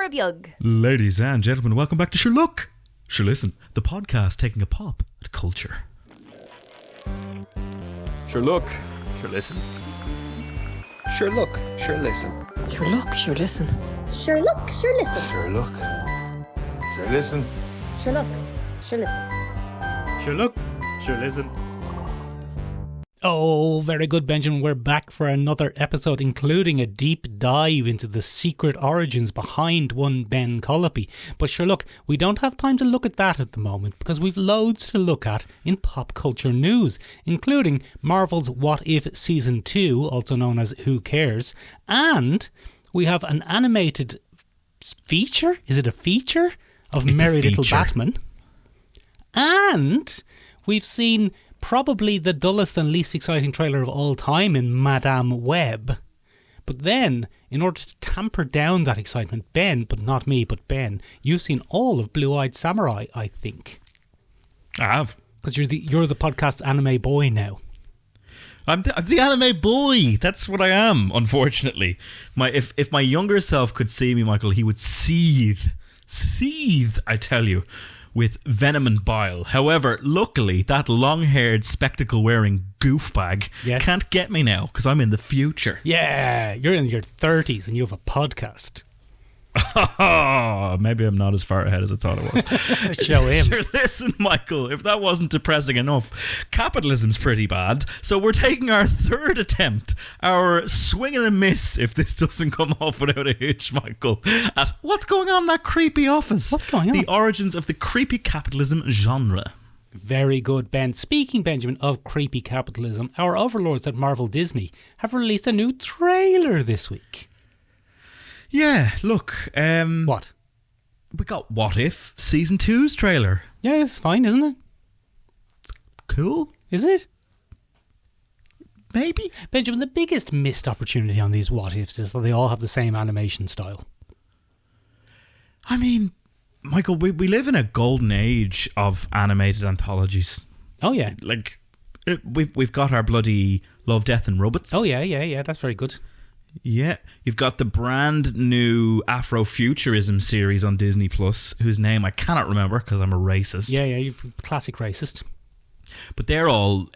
Cora Bjug. Ladies and gentlemen, welcome back to Sure Look, Sure Listen, the podcast taking a pop at culture. Sure look, sure listen. Sure look, sure listen. Sure look, sure listen. Sure look, sure listen. Sure look, sure listen. Sure look, sure listen. Sure look, sure listen. Oh, very good, Benjamin. We're back for another episode, including a deep dive into the secret origins behind one Ben Colopy. But sure, look, we don't have time to look at that at the moment because we've loads to look at in pop culture news, including Marvel's What If Season 2, also known as Who Cares, and we have an animated feature? Is it a feature? Of It's Merry a Little feature. Batman. And we've seen probably the dullest and least exciting trailer of all time in Madame Webb. But then, in order to tamper down that excitement, Ben, but not me, but Ben, you've seen all of Blue-Eyed Samurai, I think. I have. Because you're the podcast anime boy now. I'm the anime boy. That's what I am, unfortunately. If my younger self could see me, Michael, he would seethe, I tell you, with venom and bile. However, luckily, that long-haired, spectacle-wearing goofbag can't get me now, because I'm in the future. Yeah, you're in your 30s and you have a podcast. Maybe I'm not as far ahead as I thought I was. Show him. Sure, listen, Michael, if that wasn't depressing enough, capitalism's pretty bad, so we're taking our third attempt, our swing and a miss, if this doesn't come off without a hitch, Michael, at what's going on in that creepy office. What's going on? The origins of the creepy capitalism genre. Very good, Ben. Speaking, Benjamin, of creepy capitalism, our overlords at Marvel Disney have released a new trailer this week. Yeah, look. What? We got What If Season 2's trailer. Yeah, it's fine, isn't it? Cool. Is it? Maybe. Benjamin, the biggest missed opportunity on these What Ifs is that they all have the same animation style. I mean, Michael, we live in a golden age of animated anthologies. Oh, yeah. Like, we've got our bloody Love, Death and Robots. Oh, yeah. That's very good. Yeah, you've got the brand new Afrofuturism series on Disney Plus, whose name I cannot remember because I'm a racist. Yeah, you're classic racist. But they're all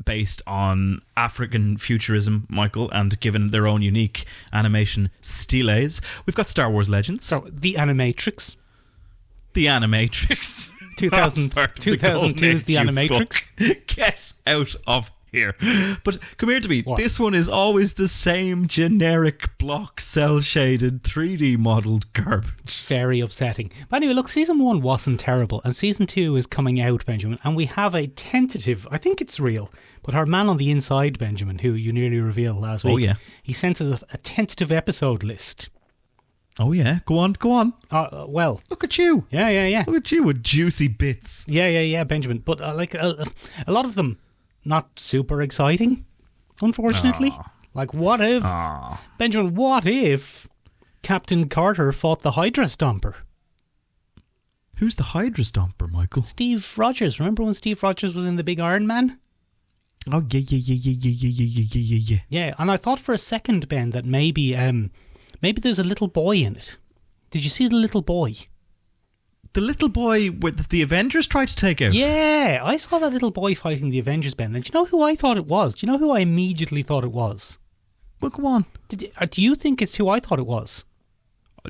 based on African futurism, Michael, and given their own unique animation styles. We've got Star Wars Legends. So, The Animatrix. The Animatrix. 2002 is The Animatrix. Get out of here. But come here to me. What? This one is always the same generic block cell shaded 3D modelled garbage. Very upsetting. But anyway, look, season 1 wasn't terrible, and season 2 is coming out, Benjamin, and we have a tentative, I think it's real, but our man on the inside, Benjamin, who you nearly revealed last week, Oh, yeah. he sent us a tentative episode list. Oh yeah, go on. Well, Look at you. yeah. Look at you with juicy bits. Yeah, Benjamin. But a lot of them not super exciting, unfortunately. Like, what if, Benjamin, what if Captain Carter fought the Hydra Stomper? Who's the Hydra Stomper, Michael? Steve Rogers. Remember when Steve Rogers was in the Big Iron Man? Oh, yeah. Yeah, and I thought for a second, Ben, that maybe there's a little boy in it. Did you see the little boy? The little boy with the Avengers tried to take out? Yeah, I saw that little boy fighting the Avengers, Ben. And do you know who I thought it was? Do you know who I immediately thought it was? Well, go on. Do you think it's who I thought it was?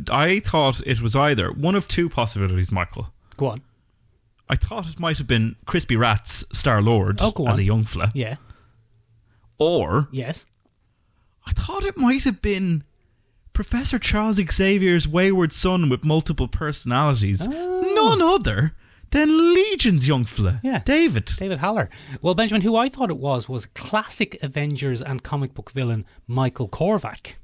I thought it was either one of two possibilities, Michael. Go on. I thought it might have been Crispy Rat's Star-Lord as a young fella. Yeah. Or Yes. I thought it might have been Professor Charles Xavier's wayward son with multiple personalities. None other than Legion's young fella. Yeah. David Haller. Well, Benjamin, who I thought it was classic Avengers and comic book villain Michael Korvac.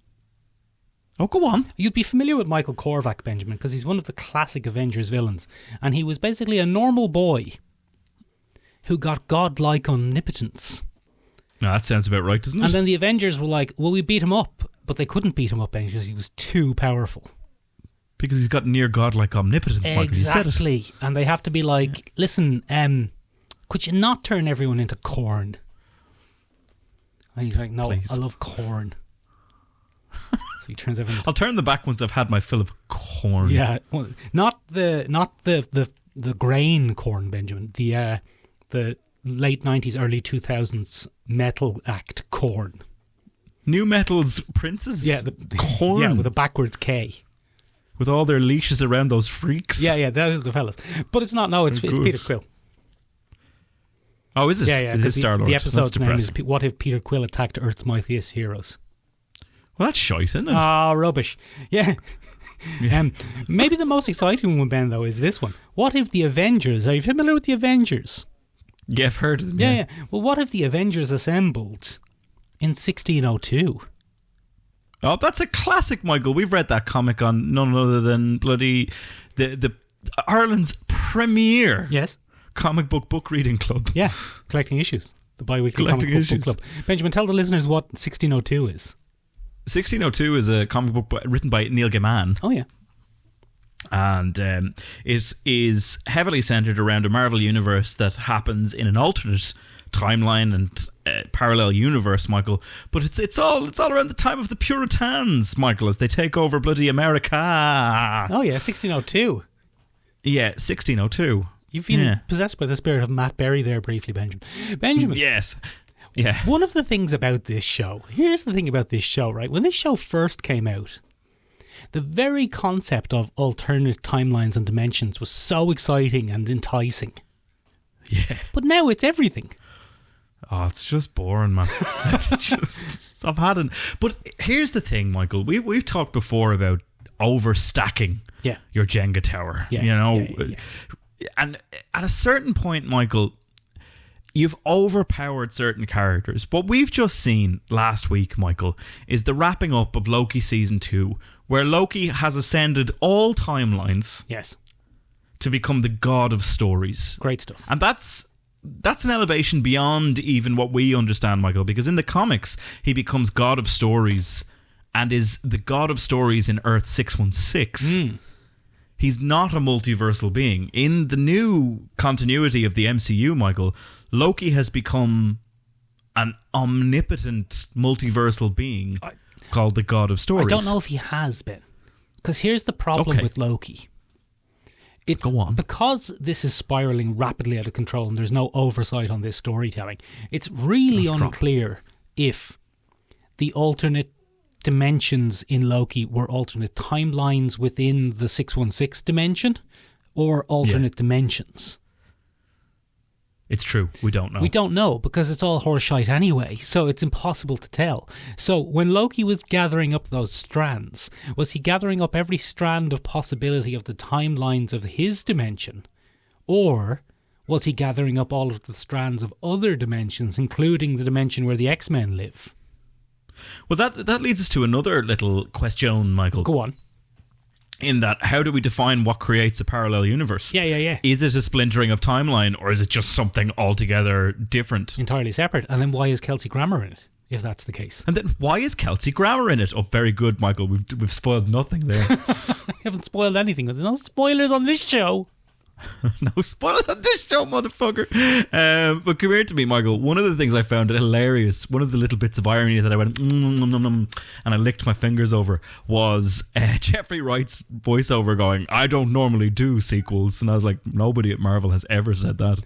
Oh, go on. You'd be familiar with Michael Korvac, Benjamin, because he's one of the classic Avengers villains. And he was basically a normal boy who got godlike omnipotence. No, that sounds about right, doesn't it? And then the Avengers were like, well, we beat him up. But they couldn't beat him up because he was too powerful. Because he's got near godlike omnipotence, Michael. Exactly. You said it. And they have to be like, listen, could you not turn everyone into corn? And he's like, no, Please. I love corn. So he turns everyone into... I'll turn them back once I've had my fill of corn. corn. Yeah, well, not the grain corn, Benjamin. The late 90s, early 2000s Metal Act corn. New Metal's Prince's corn. Yeah, with a backwards K. With all their leashes around those freaks. Yeah, those are the fellas. But it's not. No, it's Peter Quill. Oh, is it? Yeah. It is Star-Lord. The episode's name is depressing. "What If Peter Quill Attacked Earth's Mightiest Heroes?" Well, that's shite, isn't it? Oh, rubbish. Yeah. Maybe the most exciting one, Ben, though, is this one. What if the Avengers... Are you familiar with the Avengers? Yeah, I've heard of them. Yeah. Well, what if the Avengers assembled in 1602? Oh, that's a classic, Michael. We've read that comic on none other than bloody... the Ireland's premier comic book reading club. Yeah, collecting issues. The bi-weekly Collecting comic issues. book club. Benjamin, tell the listeners what 1602 is. 1602 is a comic book written by Neil Gaiman. Oh, yeah. And it is heavily centered around a Marvel universe that happens in an alternate timeline and parallel universe, Michael. But it's all around the time of the Puritans, Michael, as they take over bloody America. Oh, yeah, 1602. Yeah, 1602. You've been possessed by the spirit of Matt Berry there briefly, Benjamin. Benjamin. Yes. Yeah. One of the things about this show, here's the thing about this show, right? When this show first came out, the very concept of alternate timelines and dimensions was so exciting and enticing. Yeah. But now it's everything. Oh, it's just boring, man. It's just... I've had it. But here's the thing, Michael. We've talked before about overstacking your Jenga tower. Yeah. You know? Yeah. And at a certain point, Michael... You've overpowered certain characters. What we've just seen last week, Michael, is the wrapping up of Loki Season 2, where Loki has ascended all timelines to become the god of stories. Great stuff. And that's an elevation beyond even what we understand, Michael, because in the comics, he becomes god of stories and is the god of stories in Earth 616. He's not a multiversal being. In the new continuity of the MCU, Michael, Loki has become an omnipotent multiversal being called the God of Stories. I don't know if he has been. Because here's the problem with Loki. Go on. Because this is spiralling rapidly out of control and there's no oversight on this storytelling, it's really unclear if the alternate dimensions in Loki were alternate timelines within the 616 dimension or alternate dimensions. It's true. We don't know. We don't know because it's all horseshite anyway, so it's impossible to tell. So when Loki was gathering up those strands, was he gathering up every strand of possibility of the timelines of his dimension? Or was he gathering up all of the strands of other dimensions, including the dimension where the X-Men live? Well, that leads us to another little question, Michael. Go on. In that, how do we define what creates a parallel universe? Yeah. Is it a splintering of timeline, or is it just something altogether different? Entirely separate. And then why is Kelsey Grammer in it, if that's the case? And then why is Kelsey Grammer in it? Oh, very good, Michael. We've spoiled nothing there. I haven't spoiled anything. There's no spoilers on this show. No spoilers on this show, motherfucker. But come here to me, Michael. One of the things I found hilarious, one of the little bits of irony that I went and I licked my fingers over, was Jeffrey Wright's voiceover going, "I don't normally do sequels," and I was like, nobody at Marvel has ever said that.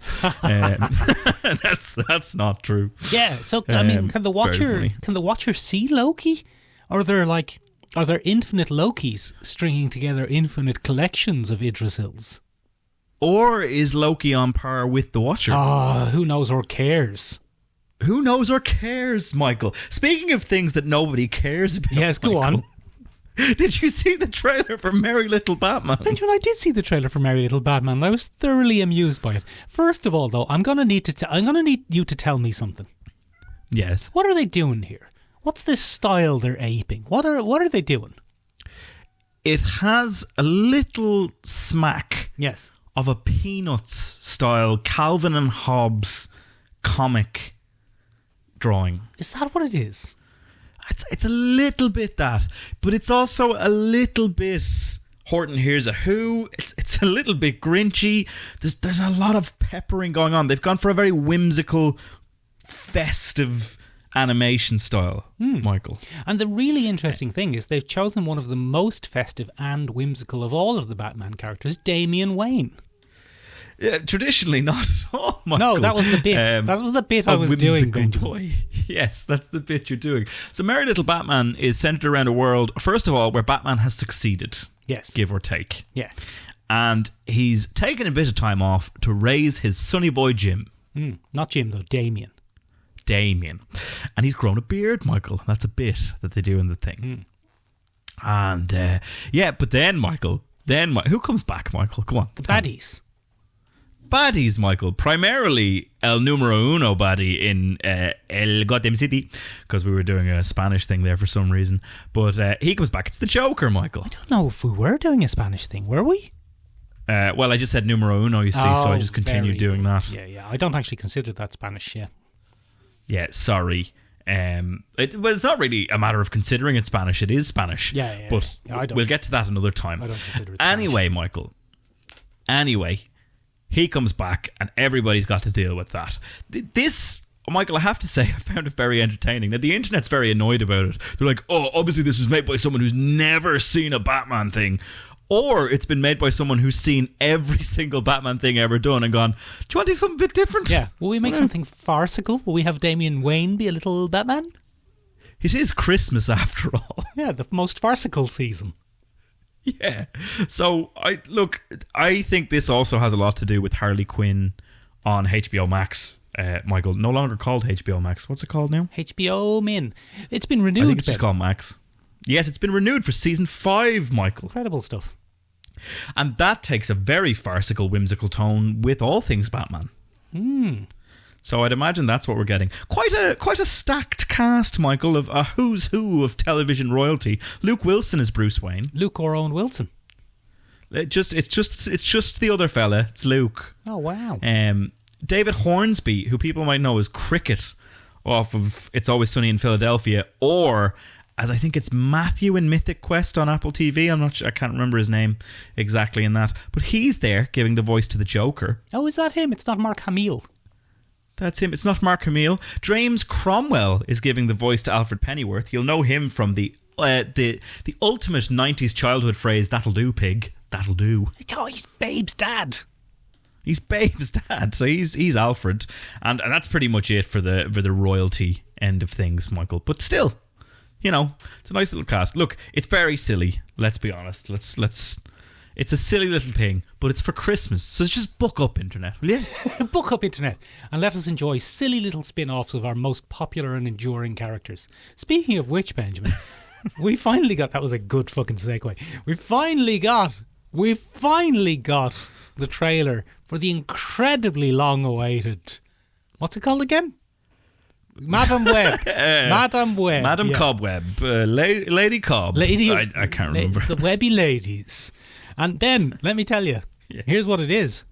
That's not true. Yeah. So I mean, can the watcher see Loki, or are there infinite Lokis stringing together infinite collections of Idrisils? Or is Loki on par with the Watcher? Who knows or cares? Who knows or cares, Michael? Speaking of things that nobody cares about. Yes, go on. Did you see the trailer for Merry Little Batman? Benjamin, I did see the trailer for Merry Little Batman. I was thoroughly amused by it. First of all, though, I'm gonna need you to tell me something. Yes. What are they doing here? What's this style they're aping? What are they doing? It has a little smack. Yes. Of a Peanuts style Calvin and Hobbes comic drawing. Is that what it is? It's a little bit that, but it's also a little bit Horton Hears a Who. It's a little bit Grinchy. There's a lot of peppering going on. They've gone for a very whimsical, festive animation style, Michael. And the really interesting thing is they've chosen one of the most festive and whimsical of all of the Batman characters, Damian Wayne. Traditionally not at all, Michael. No, that was the bit. That was the bit I was doing, Benjamin. Boy. Yes, that's the bit you're doing. So Merry Little Batman is centered around a world, first of all, where Batman has succeeded. Yes. Give or take. Yeah. And he's taken a bit of time off to raise his sonny boy Jim. Not Jim, though. Damian. And he's grown a beard, Michael. That's a bit that they do in the thing. And but then, Michael, who comes back, Michael? Come on. The baddies. Baddies, Michael. Primarily El Numero Uno baddie in El Gotham City, because we were doing a Spanish thing there for some reason. But he comes back. It's the Joker, Michael. I don't know if we were doing a Spanish thing, were we? Well, I just said Numero Uno, you see, so I just continued doing that. Yeah. I don't actually consider that Spanish, yeah. Yeah, sorry. It's not really a matter of considering it Spanish. It is Spanish. Yeah. But we'll get to that another time. I don't consider it Anyway, Michael. He comes back and everybody's got to deal with that. This, Michael, I have to say, I found it very entertaining. Now, the internet's very annoyed about it. They're like, oh, obviously this was made by someone who's never seen a Batman thing. Or it's been made by someone who's seen every single Batman thing ever done and gone, do you want to do something a bit different? Yeah. Will we make something farcical? Will we have Damian Wayne be a little Batman? It is Christmas after all. Yeah, the most farcical season. Yeah. So, I think this also has a lot to do with Harley Quinn on HBO Max, Michael. No longer called HBO Max. What's it called now? HBO Min. It's been renewed. I think it's just called Max. Yes, it's been renewed for season 5, Michael. Incredible stuff. And that takes a very farcical, whimsical tone with all things Batman. So I'd imagine that's what we're getting. Quite a stacked cast, Michael, of a who's who of television royalty. Luke Wilson is Bruce Wayne. Luke or Owen Wilson. It's just the other fella. It's Luke. Oh wow. David Hornsby, who people might know as Cricket off of It's Always Sunny in Philadelphia, or as I think it's Matthew in Mythic Quest on Apple TV. I can't remember his name exactly in that, but he's there giving the voice to the Joker. Oh, is that him? It's not Mark Hamill. That's him. It's not Mark Hamill. James Cromwell is giving the voice to Alfred Pennyworth. You'll know him from the ultimate 90s childhood phrase, "That'll do, pig. That'll do." Oh, he's Babe's dad. He's Babe's dad, so he's Alfred, and that's pretty much it for the royalty end of things, Michael. But still, it's a nice little cast. Look, it's very silly. Let's be honest. It's a silly little thing, but it's for Christmas. So just book up, internet, will you? Book up, internet, and let us enjoy silly little spin-offs of our most popular and enduring characters. Speaking of which, Benjamin, we finally got... That was a good fucking segue. We finally got the trailer for the incredibly long-awaited... What's it called again? Madame Webb. Madame Webb. Madame Cobweb. Lady Cobb. I can't remember. The Webby ladies. And then, let me tell you, here's what it is.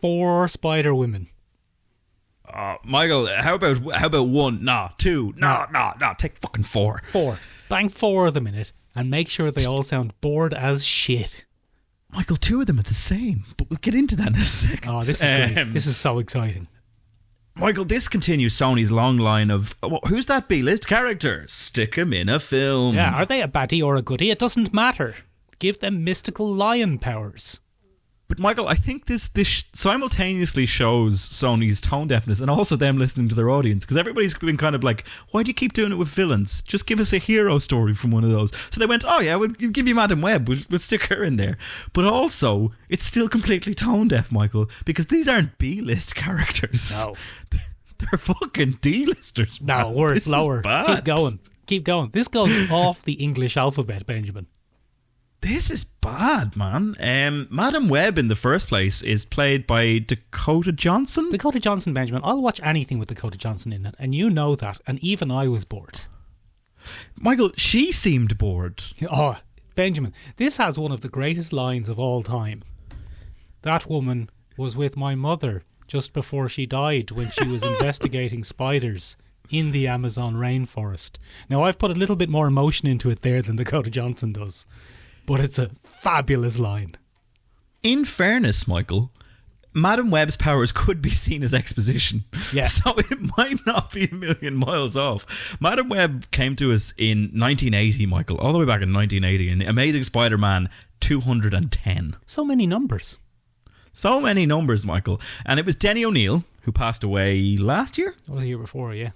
4 Spider Women. Michael, how about 1? Nah, 2. Nah. Take fucking 4. 4. Bang 4 of them in it, and make sure they all sound bored as shit. Michael, 2 of them are the same, but we'll get into that in a second. Oh, this is great. This is so exciting. Michael, this continues Sony's long line of, who's that B-list character? Stick him in a film. Yeah, are they a baddie or a goodie? It doesn't matter. Give them mystical lion powers. But Michael, I think this simultaneously shows Sony's tone deafness and also them listening to their audience, because everybody's been kind of like, why do you keep doing it with villains? Just give us a hero story from one of those. So they went, oh yeah, we'll give you Madame Webb, we'll stick her in there. But also, it's still completely tone deaf, Michael, because these aren't B-list characters. No. They're fucking D-listers. No, worse, lower. Keep going. This goes off the English alphabet, Benjamin. This is bad, man. Madame Webb, in the first place, is played by Dakota Johnson. Dakota Johnson, Benjamin. I'll watch anything with Dakota Johnson in it, and you know that. And even I was bored. Michael, she seemed bored. Oh, Benjamin, this has one of the greatest lines of all time. That woman was with my mother just before she died when she was investigating spiders in the Amazon rainforest. Now, I've put a little bit more emotion into it there than Dakota Johnson does. But it's a fabulous line. In fairness, Michael, Madame Webb's powers could be seen as exposition. Yeah. So it might not be a million miles off. Madame Webb came to us in 1980, Michael, all the way back in 1980, in Amazing Spider-Man 210. So many numbers. So many numbers, Michael. And it was Denny O'Neil, who passed away last year. Or the year before, yeah.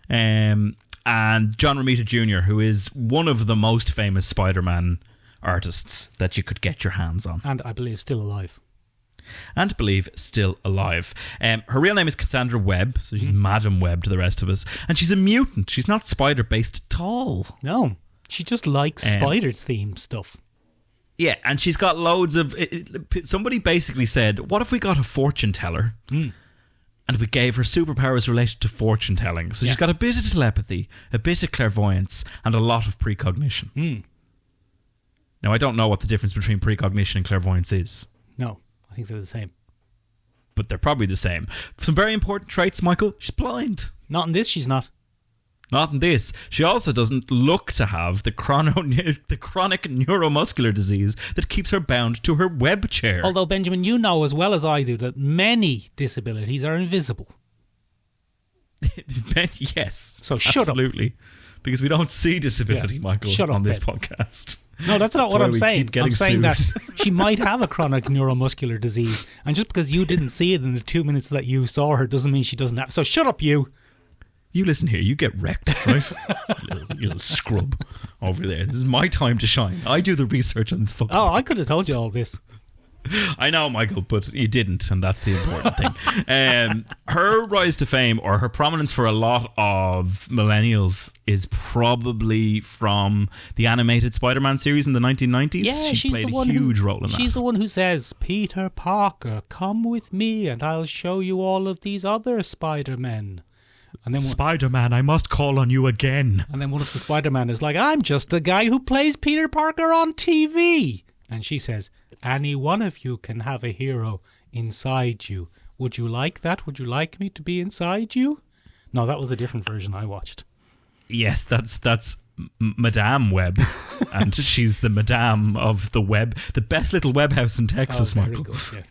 And John Romita Jr., who is one of the most famous Spider-Man artists that you could get your hands on. And I believe still alive. And believe still alive. Her real name is Cassandra Webb, so she's Madame Webb to the rest of us. And she's a mutant. She's not spider-based at all. No, she just likes spider-themed stuff. Yeah, and she's got loads of... somebody basically said, what if we got a fortune teller and we gave her superpowers related to fortune telling? So she's got a bit of telepathy, a bit of clairvoyance, and a lot of precognition. Now, I don't know what the difference between precognition and clairvoyance is. No, I think they're the same. But they're probably the same. Some very important traits, Michael. She's blind. Not in this, she's not. Not in this. She also doesn't look to have the chronic neuromuscular disease that keeps her bound to her web chair. Although, Benjamin, you know as well as I do that many disabilities are invisible. Yes. So shut up. Absolutely. Because we don't see disability, Michael, Shut up, on this Ben. podcast. No, that's not what why I'm we saying. keep getting I'm saying that sued. she might have a chronic neuromuscular disease, and just because you didn't see it in the 2 minutes that you saw her doesn't mean she doesn't have. So shut up, you. You listen here, you get wrecked, right? you little scrub over there. This is my time to shine. I do the research on this fucking Oh, I could have told you all this. I know, Michael, but you didn't, and that's the important thing. Her rise to fame, or her prominence for a lot of millennials, is probably from the animated Spider-Man series in the 1990s. Yeah, she she's played the a one huge role in that. She's the one who says, "Peter Parker, come with me, and I'll show you all of these other Spider-Men." And then Spider-Man, I must call on you again. And then one of the Spider-Man is like, "I'm just the guy who plays Peter Parker on TV." And she says, "Any one of you can have a hero inside you. Would you like that? Would you like me to be inside you?" No, that was a different version I watched. Yes, that's Madame Webb, and she's the Madame of the Web, the best little web house in Texas, very Michael. good, yeah.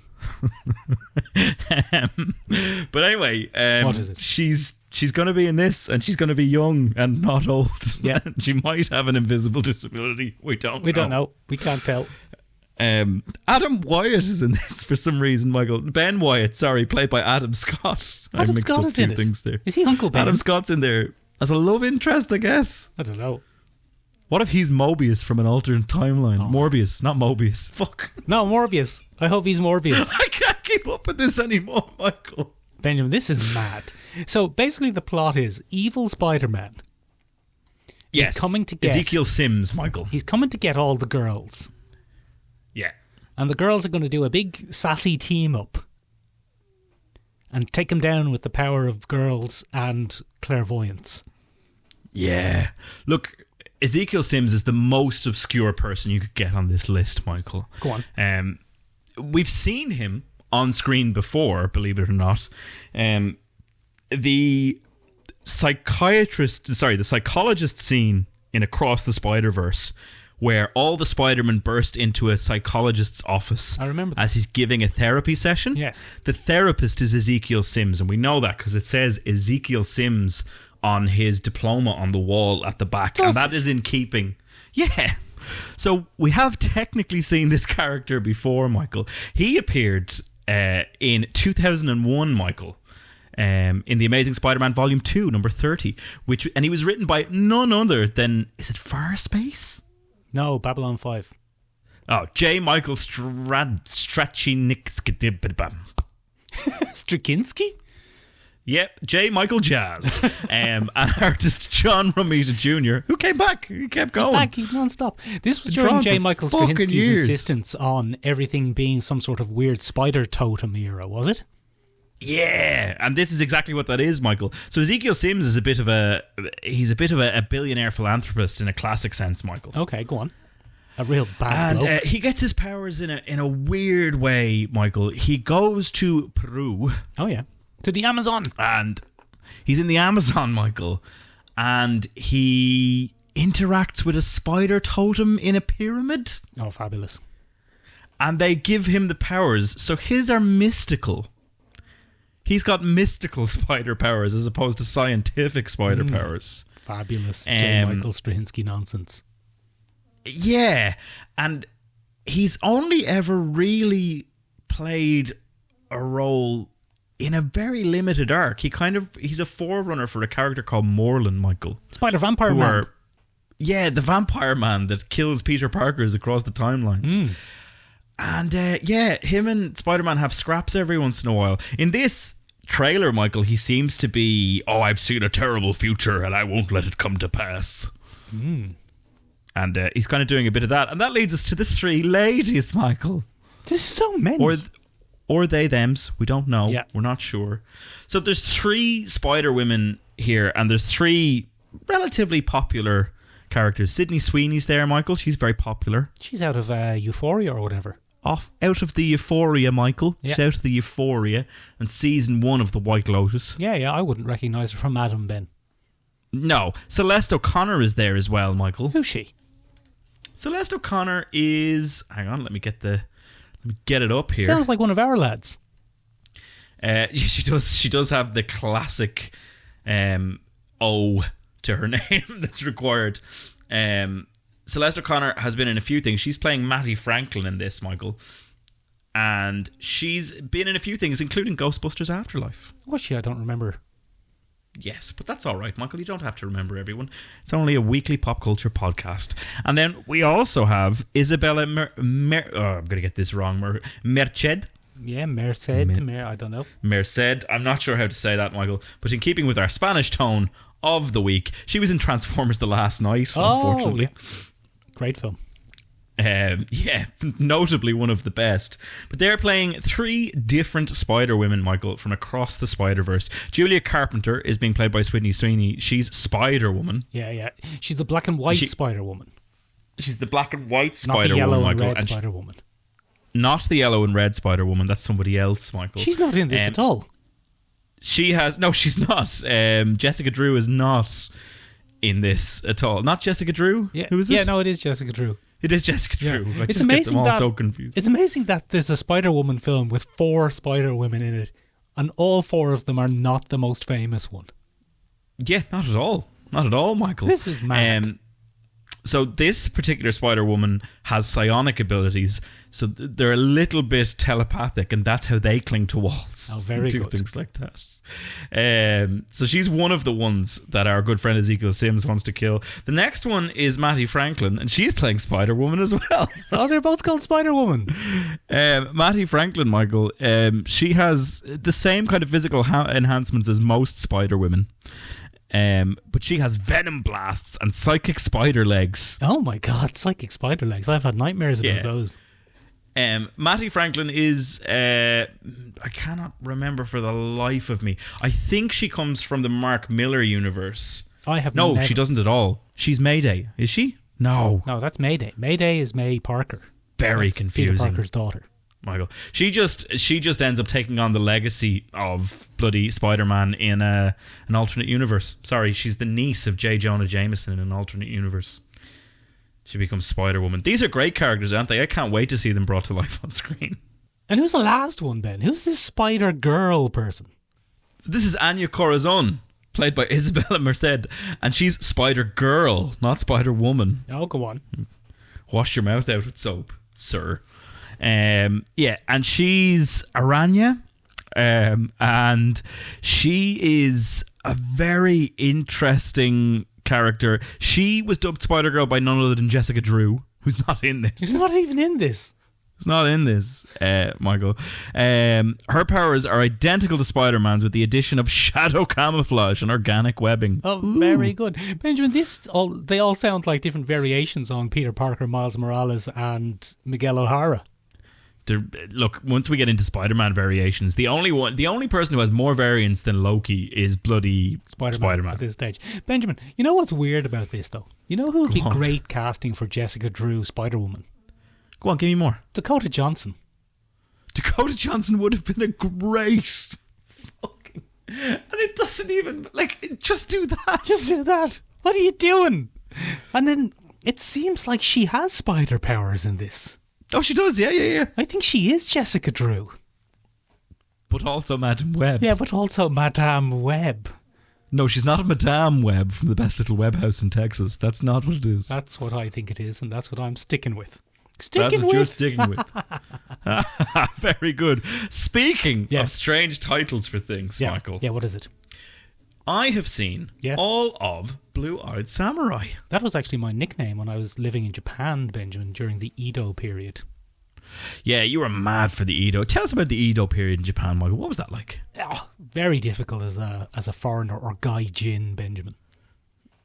But anyway, What is it? She's going to be in this, and she's going to be young and not old. Yeah. She might have an invisible disability. We don't know. We can't tell. Adam Wyatt is in this for some reason, Michael. Ben Wyatt, sorry, played by Adam Scott. I Adam mixed Scott up is two in it. things there. Is he Uncle Ben? Adam Scott's in there as a love interest, I guess. I don't know. What if he's Mobius from an alternate timeline? Oh. Morbius, not Mobius. Fuck. No, Morbius. I hope he's Morbius. I can't keep up with this anymore, Michael. Benjamin, this is mad. So basically the plot is evil Spider-Man Yes. is coming to get... Ezekiel Sims, Michael. He's coming to get all the girls. Yeah. And the girls are going to do a big sassy team up and take him down with the power of girls and clairvoyance. Yeah. Look, Ezekiel Sims is the most obscure person you could get on this list, Michael. Go on. We've seen him on screen before, believe it or not. The psychologist scene in Across the Spider-Verse, where all the Spider-Men burst into a psychologist's office. I remember that. As he's giving a therapy session. Yes. The therapist is Ezekiel Sims, and we know that because it says Ezekiel Sims on his diploma on the wall at the back. Does and that it? is in keeping. Yeah. So we have technically seen this character before, Michael. He appeared in 2001, Michael. In The Amazing Spider-Man Volume 2, number 30. And he was written by none other than... Is it Farspace? No, Babylon 5. Oh, J. Michael Straczynski. Straczynski? Yep, J. Michael Jazz. And artist John Romita Jr., who came back. He kept going. Back, he's non-stop. This was Been during drawn J. for Michael fucking Straczynski's years. insistence on everything being some sort of weird spider totem era, was it? Yeah, and this is exactly what that is, Michael. So Ezekiel Sims is a bit of a billionaire philanthropist in a classic sense, Michael. Okay, go on. A real bad And bloke. he gets his powers in a weird way, Michael. He goes to Peru. Oh, yeah. To the Amazon. And he's in the Amazon, Michael. And he interacts with a spider totem in a pyramid. Oh, fabulous. and they give him the powers. So his are mystical. He's got mystical spider powers as opposed to scientific spider powers. Fabulous J. Michael Straczynski nonsense. Yeah, and he's only ever really played a role in a very limited arc. He's a forerunner for a character called Morlun, Michael. Spider Vampire Man. The vampire man that kills Peter Parkers across the timelines. And him and Spider-Man have scraps every once in a while. In this trailer, Michael, he seems to be, I've seen a terrible future and I won't let it come to pass. And he's kind of doing a bit of that. And that leads us to the three ladies, Michael. There's so many. Or they, thems. We don't know. Yeah. We're not sure. So there's three Spider Women here, and there's three relatively popular characters. Sydney Sweeney's there, Michael. She's very popular. She's out of Euphoria or whatever. Out of the Euphoria, Michael. Yeah. She's out of the Euphoria and season 1 of The White Lotus. Yeah, I wouldn't recognise her from Madame Ben. No. Celeste O'Connor is there as well, Michael. Who's she? Celeste O'Connor is... Hang on, let me get it up here. Sounds like one of our lads. She does have the classic O to her name that's required. Celeste O'Connor has been in a few things. She's playing Mattie Franklin in this, Michael. And she's been in a few things, including Ghostbusters Afterlife. Was she? I don't remember. Yes, but that's all right, Michael. You don't have to remember everyone. It's only a weekly pop culture podcast. And then we also have Isabella I'm going to get this wrong. Merced. Yeah, Merced. I don't know. Merced. I'm not sure how to say that, Michael. But in keeping with our Spanish tone of the week, she was in Transformers The Last Night, unfortunately. Yeah. Great film. Notably one of the best. But they're playing three different Spider-Women, Michael, from across the Spider-Verse. Julia Carpenter is being played by Sydney Sweeney. She's Spider-Woman. Yeah. She's the black and white Spider-Woman. She's the black and white Spider-Woman, Spider-Woman, not the yellow Michael. and red Spider-Woman. Not the yellow and red Spider-Woman. That's somebody else, Michael. She's not in this at all. No, she's not. Jessica Drew is not in this at all. Not Jessica Drew? Yeah. Who is it? Yeah, no, it is Jessica Drew. It is Jessica Drew. Yeah. I It's just get amazing them all that so confused. It's amazing that there's a Spider-Woman film with 4 Spider-Women in it, and all 4 of them are not the most famous one. Yeah, not at all. Not at all, Michael. This is mad. So this particular Spider-Woman has psionic abilities, so they're a little bit telepathic, and that's how they cling to walls. Oh, very do good. Things like that. So she's one of the ones that our good friend Ezekiel Sims wants to kill. The next one is Mattie Franklin, and she's playing Spider-Woman as well. Oh, they're both called Spider-Woman. Mattie Franklin, Michael, she has the same kind of physical enhancements as most Spider-Women. But she has venom blasts and psychic spider legs. Oh my god, psychic spider legs. I've had nightmares about those. Mattie Franklin is I cannot remember for the life of me. I think she comes from the Mark Millar universe. She doesn't at all. She's Mayday. Is she? No, that's Mayday. Mayday is May Parker. That's Confusing. Peter Parker's daughter. Michael. She just ends up taking on the legacy of bloody Spider-Man in an alternate universe. Sorry, she's the niece of J. Jonah Jameson in an alternate universe. She becomes Spider-Woman. These are great characters, aren't they? I can't wait to see them brought to life on screen. And who's the last one, Ben? Who's this Spider-Girl person? So this is Anya Corazon, played by Isabella Merced, and she's Spider-Girl, not Spider-Woman. Oh, go on. Wash your mouth out with soap, sir. And she's Aranya, and she is a very interesting character. She was dubbed Spider-Girl by none other than Jessica Drew, who's not in this. She's not even in this. It's not in this, Michael. Her powers are identical to Spider-Man's with the addition of shadow camouflage and organic webbing. Oh, very good. Benjamin, they all sound like different variations on Peter Parker, Miles Morales and Miguel O'Hara. Look, once we get into Spider-Man variations, the only person who has more variants than Loki is bloody Spider-Man at this stage. Benjamin, you know what's weird about this though? You know who would be great casting for Jessica Drew, Spider-Woman? Go on, give me more. Dakota Johnson. Dakota Johnson would have been a great fucking... And it doesn't even... just do that. Just do that. What are you doing? And then it seems like she has spider powers in this. Oh, she does. Yeah. I think she is Jessica Drew. But also Madame Webb. Yeah, but also Madame Webb. No, she's not Madame Webb from the best little web house in Texas. That's not what it is. That's what I think it is, and that's what I'm sticking with. That's what you're sticking with. Very good. Speaking of strange titles for things, Michael. Yeah, what is it? I have seen all of Blue-Eyed Samurai. That was actually my nickname when I was living in Japan, Benjamin, during the Edo period. Yeah, you were mad for the Edo. Tell us about the Edo period in Japan, Michael. What was that like? Oh, very difficult as a foreigner or gaijin, Benjamin.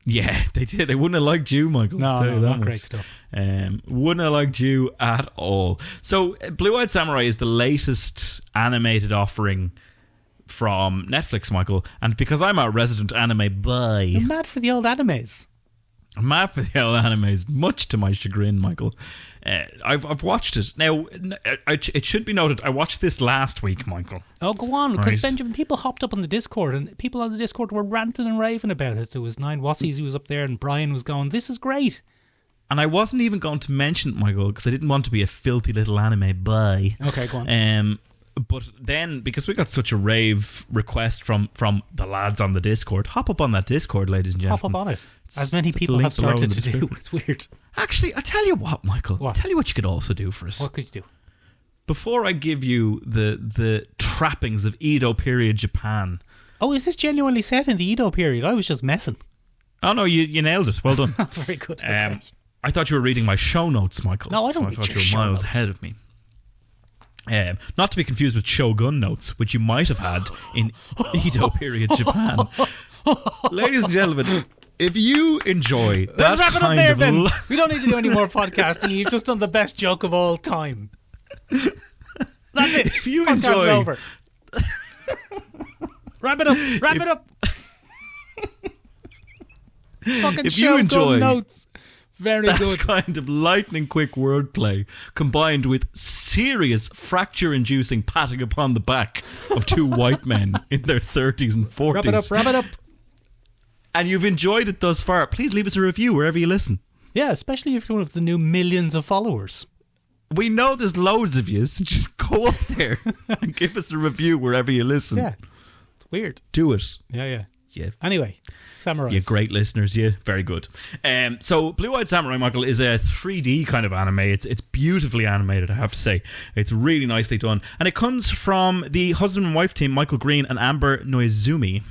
Yeah, they did. They wouldn't have liked you, Michael. No, not great stuff. Wouldn't have liked you at all. So, Blue-Eyed Samurai is the latest animated offering from Netflix, Michael. And because I'm a resident anime buy, You're mad for the old animes. I'm mad for the old animes, much to my chagrin, Michael. I've watched it. Now, it should be noted, I watched this last week, Michael. Oh, go on, because Right. Benjamin, people hopped up on the Discord, and people on the Discord were ranting and raving about it. There was Nine Wassies who was up there, and Brian was going, "This is great." And I wasn't even going to mention it, Michael, because I didn't want to be a filthy little anime buy. Okay, go on. But then, because we got such a rave request from the lads on the Discord, hop up on that Discord, ladies and gentlemen. Hop up on it. As many It's the people link have below in started the to do. description. It's weird. Actually, I'll tell you what, Michael. What? I'll tell you what you could also do for us. What could you do? Before I give you the trappings of Edo period Japan. Oh, is this genuinely set in the Edo period? I was just messing. Oh, no, you nailed it. Well done. Very good. Okay. I thought you were reading my show notes, Michael. No, I don't So I read thought your you show were miles notes. ahead of me. Not to be confused with Shogun notes, which you might have had in Edo period Japan. Ladies and gentlemen, if you enjoy that Let's wrap it up kind there, of Ben. We don't need to do any more podcasting. You've just done the best joke of all time. That's it. If you Podcast's enjoy- over. Wrap it up. Wrap it up. Fucking if you Shogun enjoy notes. Very that good. kind of lightning quick wordplay combined with serious fracture-inducing patting upon the back of two white men in their 30s and 40s. Wrap it up. Wrap it up. And you've enjoyed it thus far, please leave us a review wherever you listen. Yeah, especially if you're one of the new millions of followers. We know there's loads of you, so just go up there and give us a review wherever you listen. Yeah. It's weird. Do it. Yeah. Yeah. Anyway, Samurai. You great listeners, yeah. Very good. So Blue-Eyed Samurai, Michael, is a 3D kind of anime. It's beautifully animated, I have to say. It's really nicely done. And it comes from the husband and wife team, Michael Green and Amber Noizumi.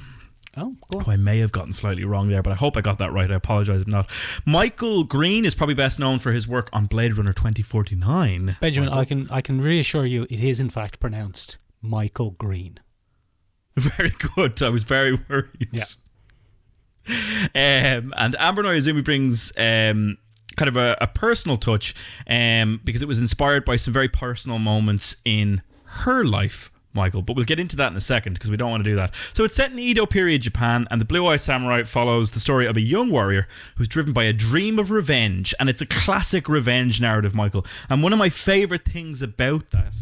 Oh, go on. Oh, I may have gotten slightly wrong there, but I hope I got that right. I apologise if not. Michael Green is probably best known for his work on Blade Runner 2049. Benjamin, I can reassure you it is in fact pronounced Michael Green. Very good. I was very worried. Yeah. And Amber Noizumi brings kind of a personal touch because it was inspired by some very personal moments in her life, Michael. But we'll get into that in a second because we don't want to do that. So it's set in Edo period Japan, and the Blue-Eyed Samurai follows the story of a young warrior who's driven by a dream of revenge. And it's a classic revenge narrative, Michael. And one of my favourite things about that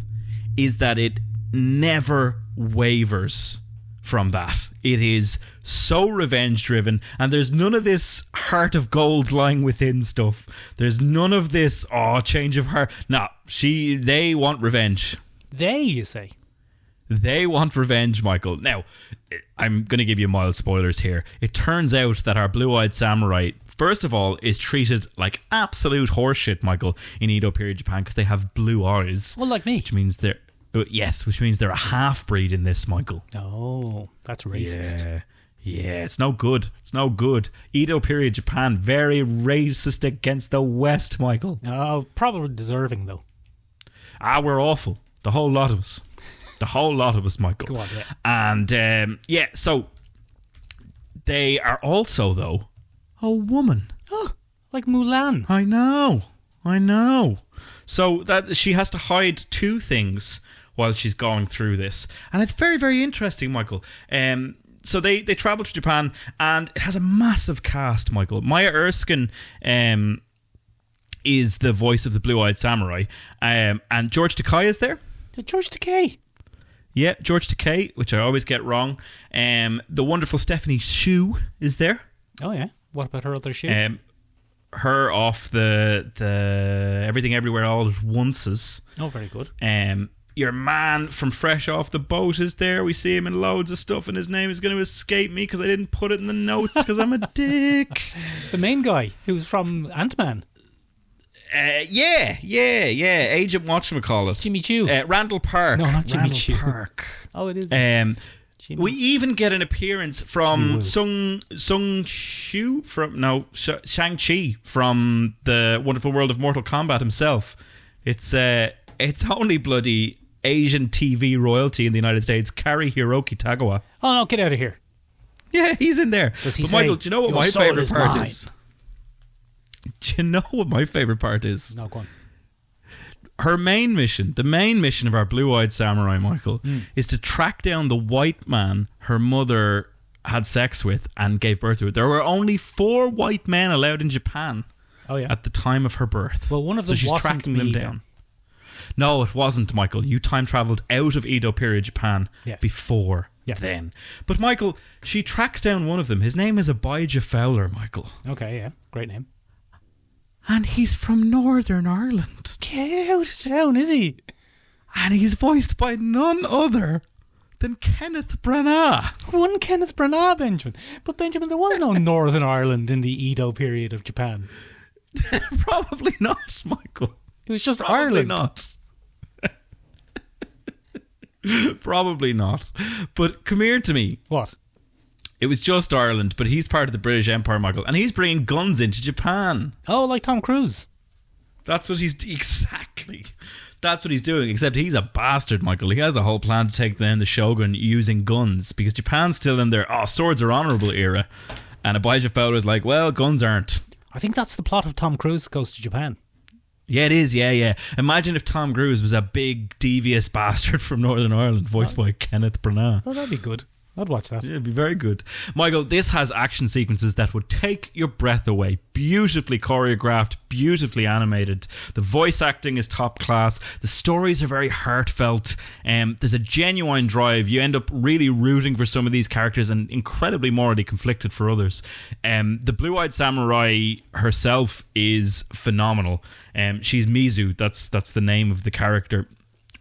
is that it never wavers from that. It is so revenge driven, and there's none of this heart of gold lying within stuff. There's none of this change of heart. No, they want revenge. They, you say? They want revenge, Michael. Now, I'm going to give you mild spoilers here. It turns out that our Blue-Eyed Samurai, first of all, is treated like absolute horseshit, Michael, in Edo period Japan because they have blue eyes. Well, like me. Which means they're a half-breed in this, Michael. Oh, that's racist. Yeah, it's no good. It's no good. Edo period Japan, very racist against the West, Michael. Oh, probably deserving, though. We're awful. The whole lot of us. The whole lot of us, Michael. Go on, yeah. And, so they are also, though, a woman. Oh, like Mulan. I know. So that she has to hide two things while she's going through this. And it's very, very interesting, Michael. So they travel to Japan, and it has a massive cast, Michael. Maya Erskine is the voice of the Blue-Eyed Samurai. And George Takei is there. George Takei. Yeah, George Takei, which I always get wrong. The wonderful Stephanie Hsu is there. Oh, yeah. What about her other shoe? her off the Everything Everywhere All at Once's. Oh, very good. Your man from Fresh Off the Boat is there. We see him in loads of stuff, and his name is going to escape me because I didn't put it in the notes because I'm a dick. The main guy who's from Ant-Man. Yeah. Agent whatchamacallit. Jimmy Choo. Randall Park. No, not Jimmy Randall Choo. Park. Oh, it is. We even get an appearance from Shang-Chi from the Wonderful World of Mortal Kombat himself. It's only bloody Asian TV royalty in the United States, Kari Hiroki Tagawa. Oh no, get out of here. Yeah, he's in there. Does he but say, Michael, do you know what "Your my soul favourite is part mine"? is? Do you know what my favourite part is? No, go on. Her main mission, the main mission of our blue-eyed samurai, Michael, is to track down the white man her mother had sex with and gave birth to. There were only 4 white men allowed in Japan at the time of her birth. Well, one of them so she's wasn't tracking them me, down. No, it wasn't, Michael. You time travelled out of Edo period Japan before then. But Michael, she tracks down one of them. His name is Abijah Fowler, Michael. Okay, yeah. Great name. And he's from Northern Ireland. Get out of town, is he? And he's voiced by none other than Kenneth Branagh. One Kenneth Branagh, Benjamin. But Benjamin, there was no Northern Ireland in the Edo period of Japan. Probably not, Michael. It was just Probably Ireland. Not. Probably not. But come here to me. What? It was just Ireland, but he's part of the British Empire, Michael, and he's bringing guns into Japan. Oh, like Tom Cruise. That's what he's... Exactly. That's what he's doing, except he's a bastard, Michael. He has a whole plan to take down the Shogun using guns, because Japan's still in their, swords are honourable era. And Abijah Fowler's like, well, guns aren't. I think that's the plot of Tom Cruise Goes to Japan. Yeah, it is, yeah. Imagine if Tom Cruise was a big, devious bastard from Northern Ireland, voiced by Kenneth Branagh. Oh, that'd be good. I'd watch that. Yeah, it'd be very good. Michael, this has action sequences that would take your breath away. Beautifully choreographed, beautifully animated. The voice acting is top class. The stories are very heartfelt. There's a genuine drive. You end up really rooting for some of these characters and incredibly morally conflicted for others. The blue-eyed samurai herself is phenomenal. She's Mizu. That's the name of the character.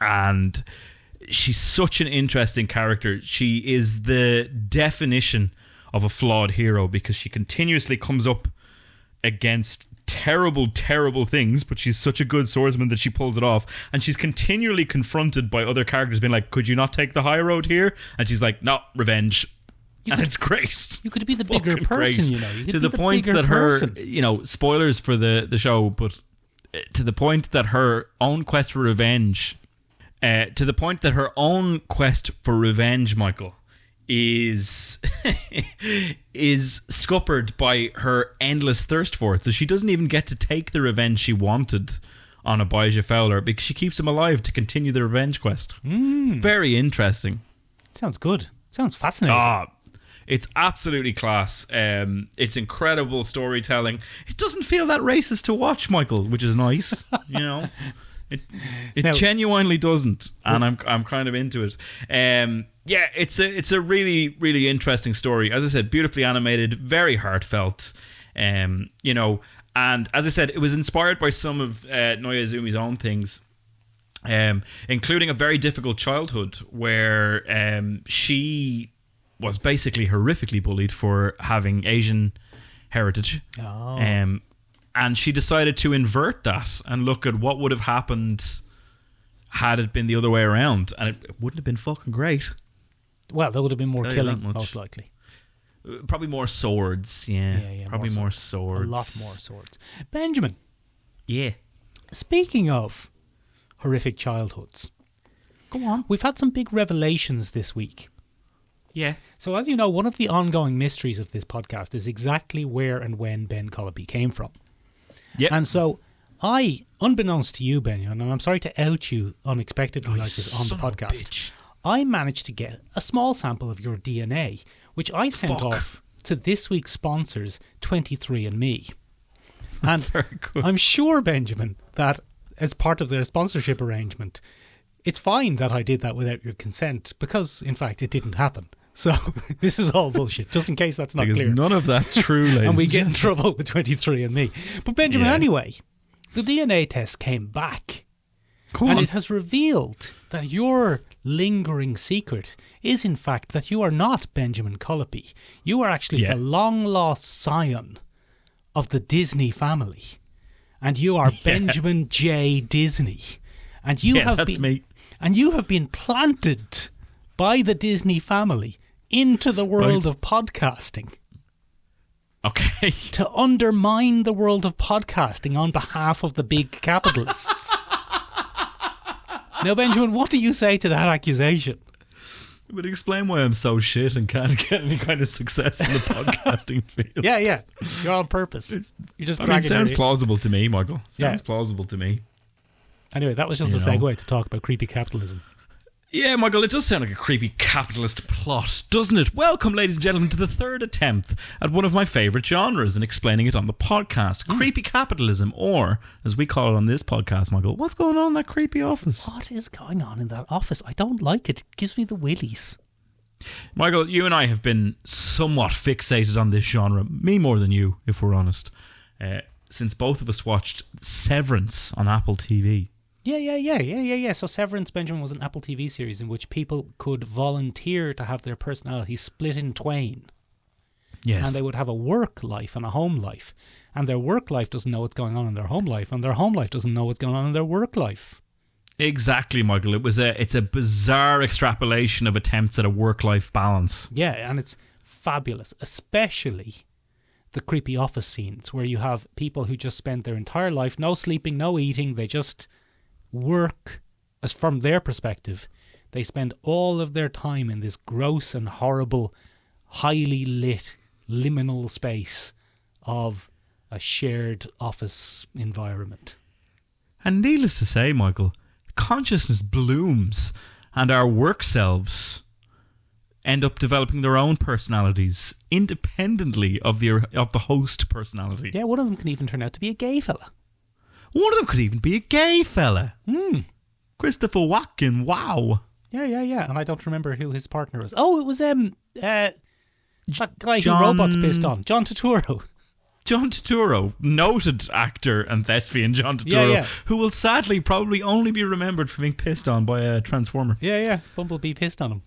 And she's such an interesting character. She is the definition of a flawed hero because she continuously comes up against terrible, terrible things, but she's such a good swordsman that she pulls it off. And she's continually confronted by other characters being like, could you not take the high road here? And she's like, no, revenge. It's great. You could be the bigger person, great. you know. You could to be the point that person. her, spoilers for the show, but to the point that her own quest for revenge... Michael, is scuppered by her endless thirst for it. So she doesn't even get to take the revenge she wanted on Abijah Fowler because she keeps him alive to continue the revenge quest. It's very interesting. Sounds good. Sounds fascinating. It's absolutely class. It's incredible storytelling. It doesn't feel that racist to watch, Michael, which is nice. It genuinely doesn't, and I'm kind of into it. It's a really, really interesting story. As I said, beautifully animated, very heartfelt. And as I said, it was inspired by some of Naoya Izumi's own things, including a very difficult childhood where she was basically horrifically bullied for having Asian heritage. And she decided to invert that and look at what would have happened had it been the other way around. And it wouldn't have been fucking great. Well, there would have been more killing, most likely. Probably more swords, yeah. Probably more swords. A lot more swords. Benjamin. Yeah. Speaking of horrific childhoods. Go on. We've had some big revelations this week. Yeah. So as you know, one of the ongoing mysteries of this podcast is exactly where and when Ben Colopy came from. Yep. And so I, unbeknownst to you, Benjamin, and I'm sorry to out you unexpectedly like this on the podcast, I managed to get a small sample of your DNA, which I sent off to this week's sponsors, 23andMe. And very good. I'm sure, Benjamin, that as part of their sponsorship arrangement, it's fine that I did that without your consent because, in fact, it didn't happen. So this is all bullshit, just in case that's not Because clear. none of that's true, ladies And we and get in gentlemen. trouble with 23andMe. But Benjamin, Yeah. anyway, the DNA test came back. Go And on. it has revealed that your lingering secret is, in fact, that you are not Benjamin Colopy. You are actually Yeah. the long-lost scion of the Disney family. And you are Benjamin J. Disney. And you have that's been, me. And you have been planted by the Disney family into the world of podcasting Okay. to undermine the world of podcasting on behalf of the big capitalists. Now, Benjamin, what do you say to that accusation? But explain why I'm so shit and can't get any kind of success in the podcasting field. Yeah. You're on purpose. You're just I mean, it bragging sounds your- plausible to me, Michael. Yeah. Sounds plausible to me. Anyway, that was just You a know. segue to talk about creepy capitalism. Yeah, Michael, it does sound like a creepy capitalist plot, doesn't it? Welcome, ladies and gentlemen, to the third attempt at one of my favourite genres and explaining it on the podcast. Creepy capitalism, or, as we call it on this podcast, Michael, what's going on in that creepy office? What is going on in that office? I don't like it. It gives me the willies. Michael, you and I have been somewhat fixated on this genre, me more than you, if we're honest, since both of us watched Severance on Apple TV. Yeah. So Severance, Benjamin, was an Apple TV series in which people could volunteer to have their personality split in twain. Yes. And they would have a work life and a home life. And their work life doesn't know what's going on in their home life, and their home life doesn't know what's going on in their work life. Exactly, Michael. It's a bizarre extrapolation of attempts at a work-life balance. Yeah, and it's fabulous, especially the creepy office scenes where you have people who just spend their entire life, no sleeping, no eating, they just work. As from their perspective, they spend all of their time in this gross and horrible, highly lit, liminal space of a shared office environment. And needless to say, Michael, consciousness blooms and our work selves end up developing their own personalities independently of the host personality. Yeah, one of them can even turn out to be a gay fella. One of them could even be a gay fella. Christopher Walken, wow. Yeah. And I don't remember who his partner was. Oh, it was that guy John- who robots pissed on. John Turturro. John Turturro, noted actor and thespian John Turturro, Yeah. who will sadly probably only be remembered for being pissed on by a Transformer. Yeah. Bumblebee pissed on him.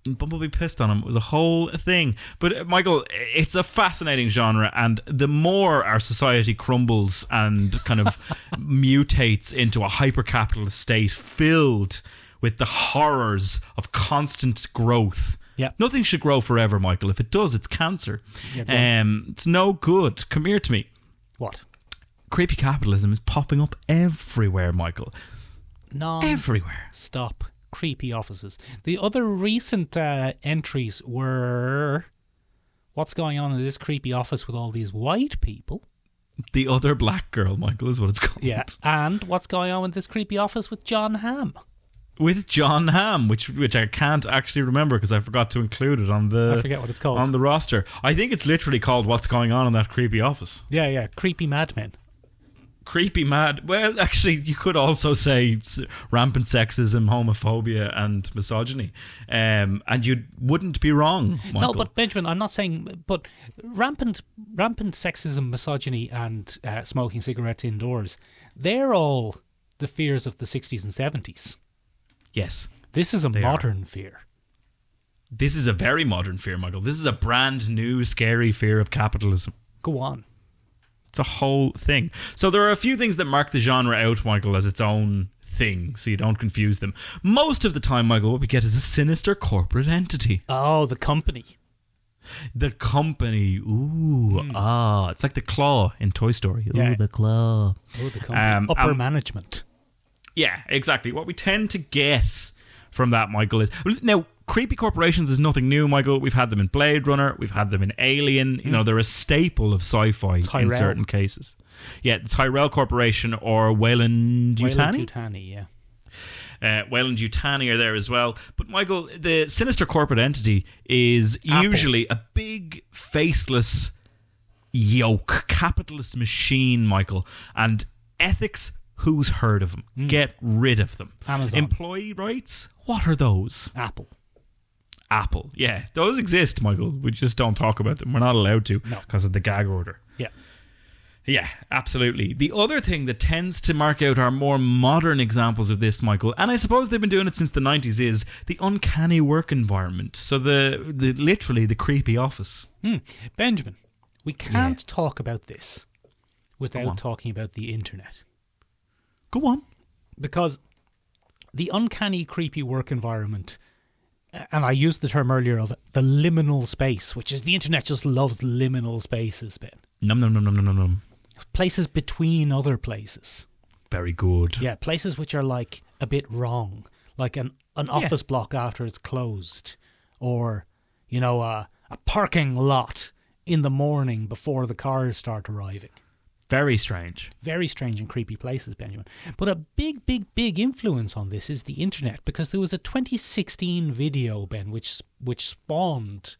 Bumblebee pissed on him. It was a whole thing. But Michael, it's a fascinating genre, and the more our society crumbles and kind of mutates into a hyper-capitalist state filled with the horrors of constant growth. Yeah. Nothing should grow forever, Michael. If it does, it's cancer. Yeah, go on. It's no good. Come here to me. What? Creepy capitalism is popping up everywhere, Michael. Everywhere. Stop. Creepy offices. The other recent entries were what's going on in this creepy office with all these white people. The other black girl, Michael, is what it's called. Yeah. And what's going on with this creepy office with John Hamm. With John Hamm, which I can't actually remember because I forgot to include it on the I forget what it's called. on the roster. I think it's literally called "What's Going On in That Creepy Office." Yeah. Creepy madmen. Creepy mad. Well, actually, you could also say rampant sexism, homophobia, and misogyny, and you wouldn't be wrong, Michael. No, but Benjamin, I'm not saying. But rampant sexism, misogyny, and smoking cigarettes indoors—they're all the fears of the 60s and 70s. Yes, This is a modern fear. this is a very modern fear, Michael. This is a brand new, scary fear of capitalism. Go on. It's a whole thing. So there are a few things that mark the genre out, Michael, as its own thing, so you don't confuse them. Most of the time, Michael, what we get is a sinister corporate entity. Oh, the company. The company. It's like the claw in Toy Story. Yeah. Ooh, the claw. Oh, the company. Upper management. Yeah, exactly. What we tend to get from that, Michael, is... Now, creepy corporations is nothing new, Michael. We've had them in Blade Runner. We've had them in Alien. You know, they're a staple of sci-fi in Tyrell. certain cases. Yeah, the Tyrell Corporation or Weyland-Yutani? Weyland-Yutani, yeah. Weyland-Yutani are there as well. But, Michael, the sinister corporate entity is Apple. usually a big, faceless yoke, capitalist machine, Michael. And ethics... Who's heard of them? Get rid of them. Amazon. Employee rights? What are those? Apple. Apple. Yeah, those exist, Michael. We just don't talk about them. We're not allowed to because of the gag order. Yeah. Yeah, absolutely. The other thing that tends to mark out our more modern examples of this, Michael, and I suppose they've been doing it since the 90s, is the uncanny work environment. So the literally the creepy office. Benjamin, we can't talk about this without talking about the internet. Go on. Because the uncanny, creepy work environment, and I used the term earlier of the liminal space, which is the internet just loves liminal spaces, Ben. Num. Places between other places. Very good. Yeah, places which are like a bit wrong, like an office block after it's closed, or, you know, a parking lot in the morning before the cars start arriving. Very strange. Very strange and creepy places, Benjamin. But a big influence on this is the internet, because there was a 2016 video, Ben, which spawned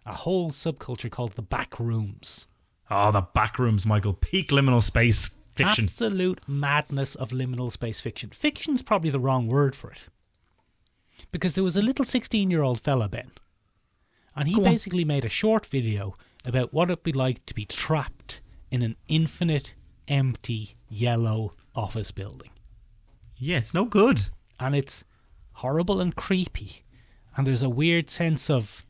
a whole subculture called the back rooms. Oh, the back rooms, Michael. Peak liminal space fiction. Absolute madness of liminal space fiction. Fiction's probably the wrong word for it. Because there was a little 16-year-old fella, Ben, and he basically made a short video about what it'd be like to be trapped in an infinite, empty, yellow office building. Yeah, it's no good. And it's horrible and creepy. And there's a weird sense of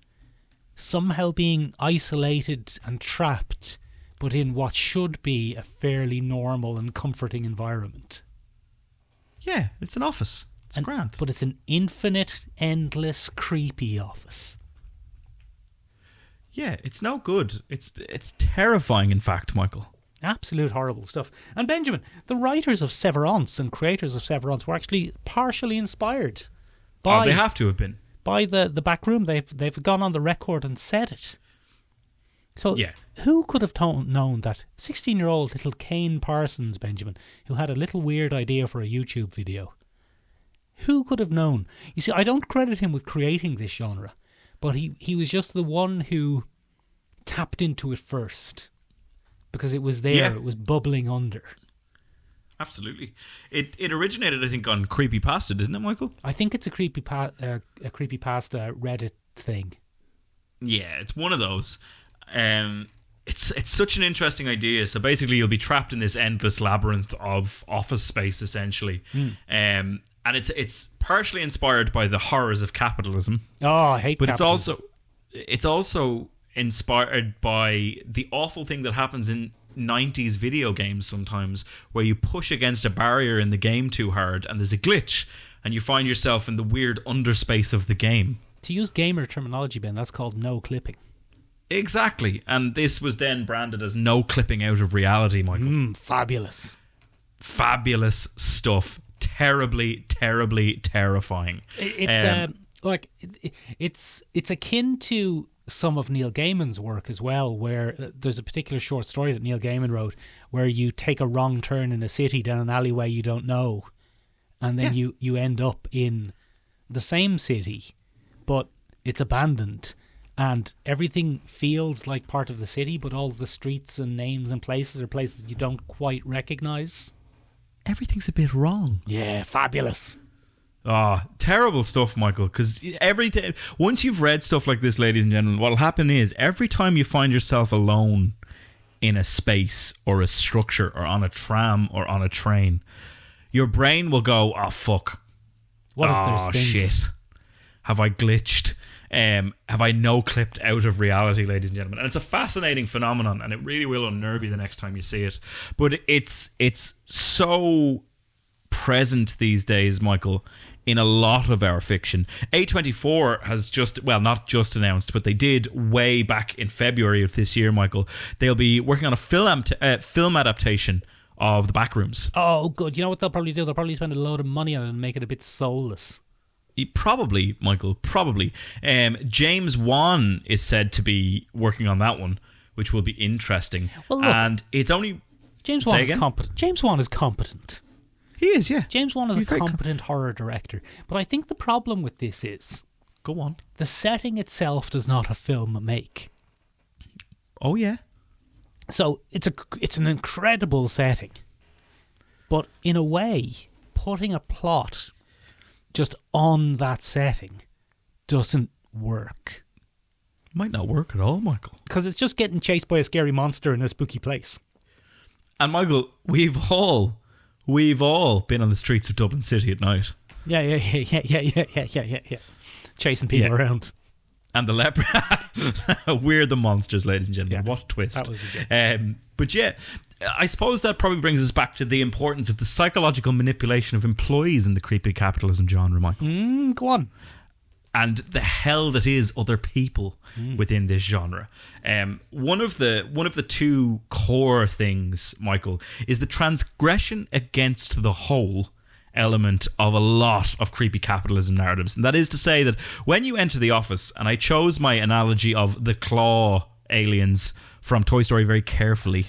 somehow being isolated and trapped, but in what should be a fairly normal and comforting environment. Yeah, it's an office. It's grand. But it's an infinite, endless, creepy office. Yeah, it's no good. It's terrifying, in fact, Michael. Absolute horrible stuff. And Benjamin, the writers of Severance and creators of Severance were actually partially inspired by... Oh, they have to have been. By the back room. They've gone on the record and said it. So who could have known that 16-year-old little Kane Parsons, Benjamin, who had a little weird idea for a YouTube video, who could have known? You see, I don't credit him with creating this genre, but he was just the one who tapped into it first, because it was there, it was bubbling under. Absolutely. It originated, I think, on Creepypasta, didn't it, Michael? I think it's a creepypasta Reddit thing. Yeah, it's one of those. It's such an interesting idea. So basically, you'll be trapped in this endless labyrinth of office space, essentially. And it's partially inspired by the horrors of capitalism. Oh, I hate capitalism. But it's also inspired by the awful thing that happens in 90s video games sometimes, where you push against a barrier in the game too hard and there's a glitch and you find yourself in the weird underspace of the game. To use gamer terminology, Ben, that's called no clipping. Exactly. And this was then branded as no clipping out of reality, Michael. Fabulous. Fabulous stuff. Terribly terrifying. It's akin to some of Neil Gaiman's work as well, where there's a particular short story that Neil Gaiman wrote where you take a wrong turn in a city down an alleyway you don't know, and then you end up in the same city, but it's abandoned and everything feels like part of the city, but all the streets and names and places are places you don't quite recognise. Everything's a bit wrong. Yeah, fabulous. Terrible stuff, Michael, because once you've read stuff like this, ladies and gentlemen, what'll happen is every time you find yourself alone in a space or a structure or on a tram or on a train, your brain will go, oh fuck, what if there's things? Shit, have I glitched? Have I no-clipped out of reality, ladies and gentlemen? And it's a fascinating phenomenon, and it really will unnerve you the next time you see it. But it's so present these days, Michael, in a lot of our fiction. A24 has not just announced, but they did way back in February of this year, Michael. They'll be working on a film adaptation of The Backrooms. Oh, good. You know what they'll probably do? They'll probably spend a load of money on it and make it a bit soulless. Probably, Michael, probably. James Wan is said to be working on that one, which will be interesting. Well, look, and it's only... James Wan is competent. James Wan is competent. He is, yeah. James Wan is a competent horror director. But I think the problem with this is... Go on. The setting itself does not a film make. Oh, yeah. So it's an incredible setting. But in a way, putting a plot just on that setting doesn't work? Might not work at all, Michael. Because it's just getting chased by a scary monster in a spooky place. And Michael, we've all been on the streets of Dublin City at night. Yeah. Chasing people around. And the leper. We're the monsters, ladies and gentlemen. Yeah, what a twist. that was the joke. But yeah, I suppose that probably brings us back to the importance of the psychological manipulation of employees in the creepy capitalism genre, Michael. Go on. And the hell that is other people within this genre. One of the two core things, Michael, is the transgression against the whole element of a lot of creepy capitalism narratives. And that is to say that when you enter the office, and I chose my analogy of the claw aliens from Toy Story very carefully,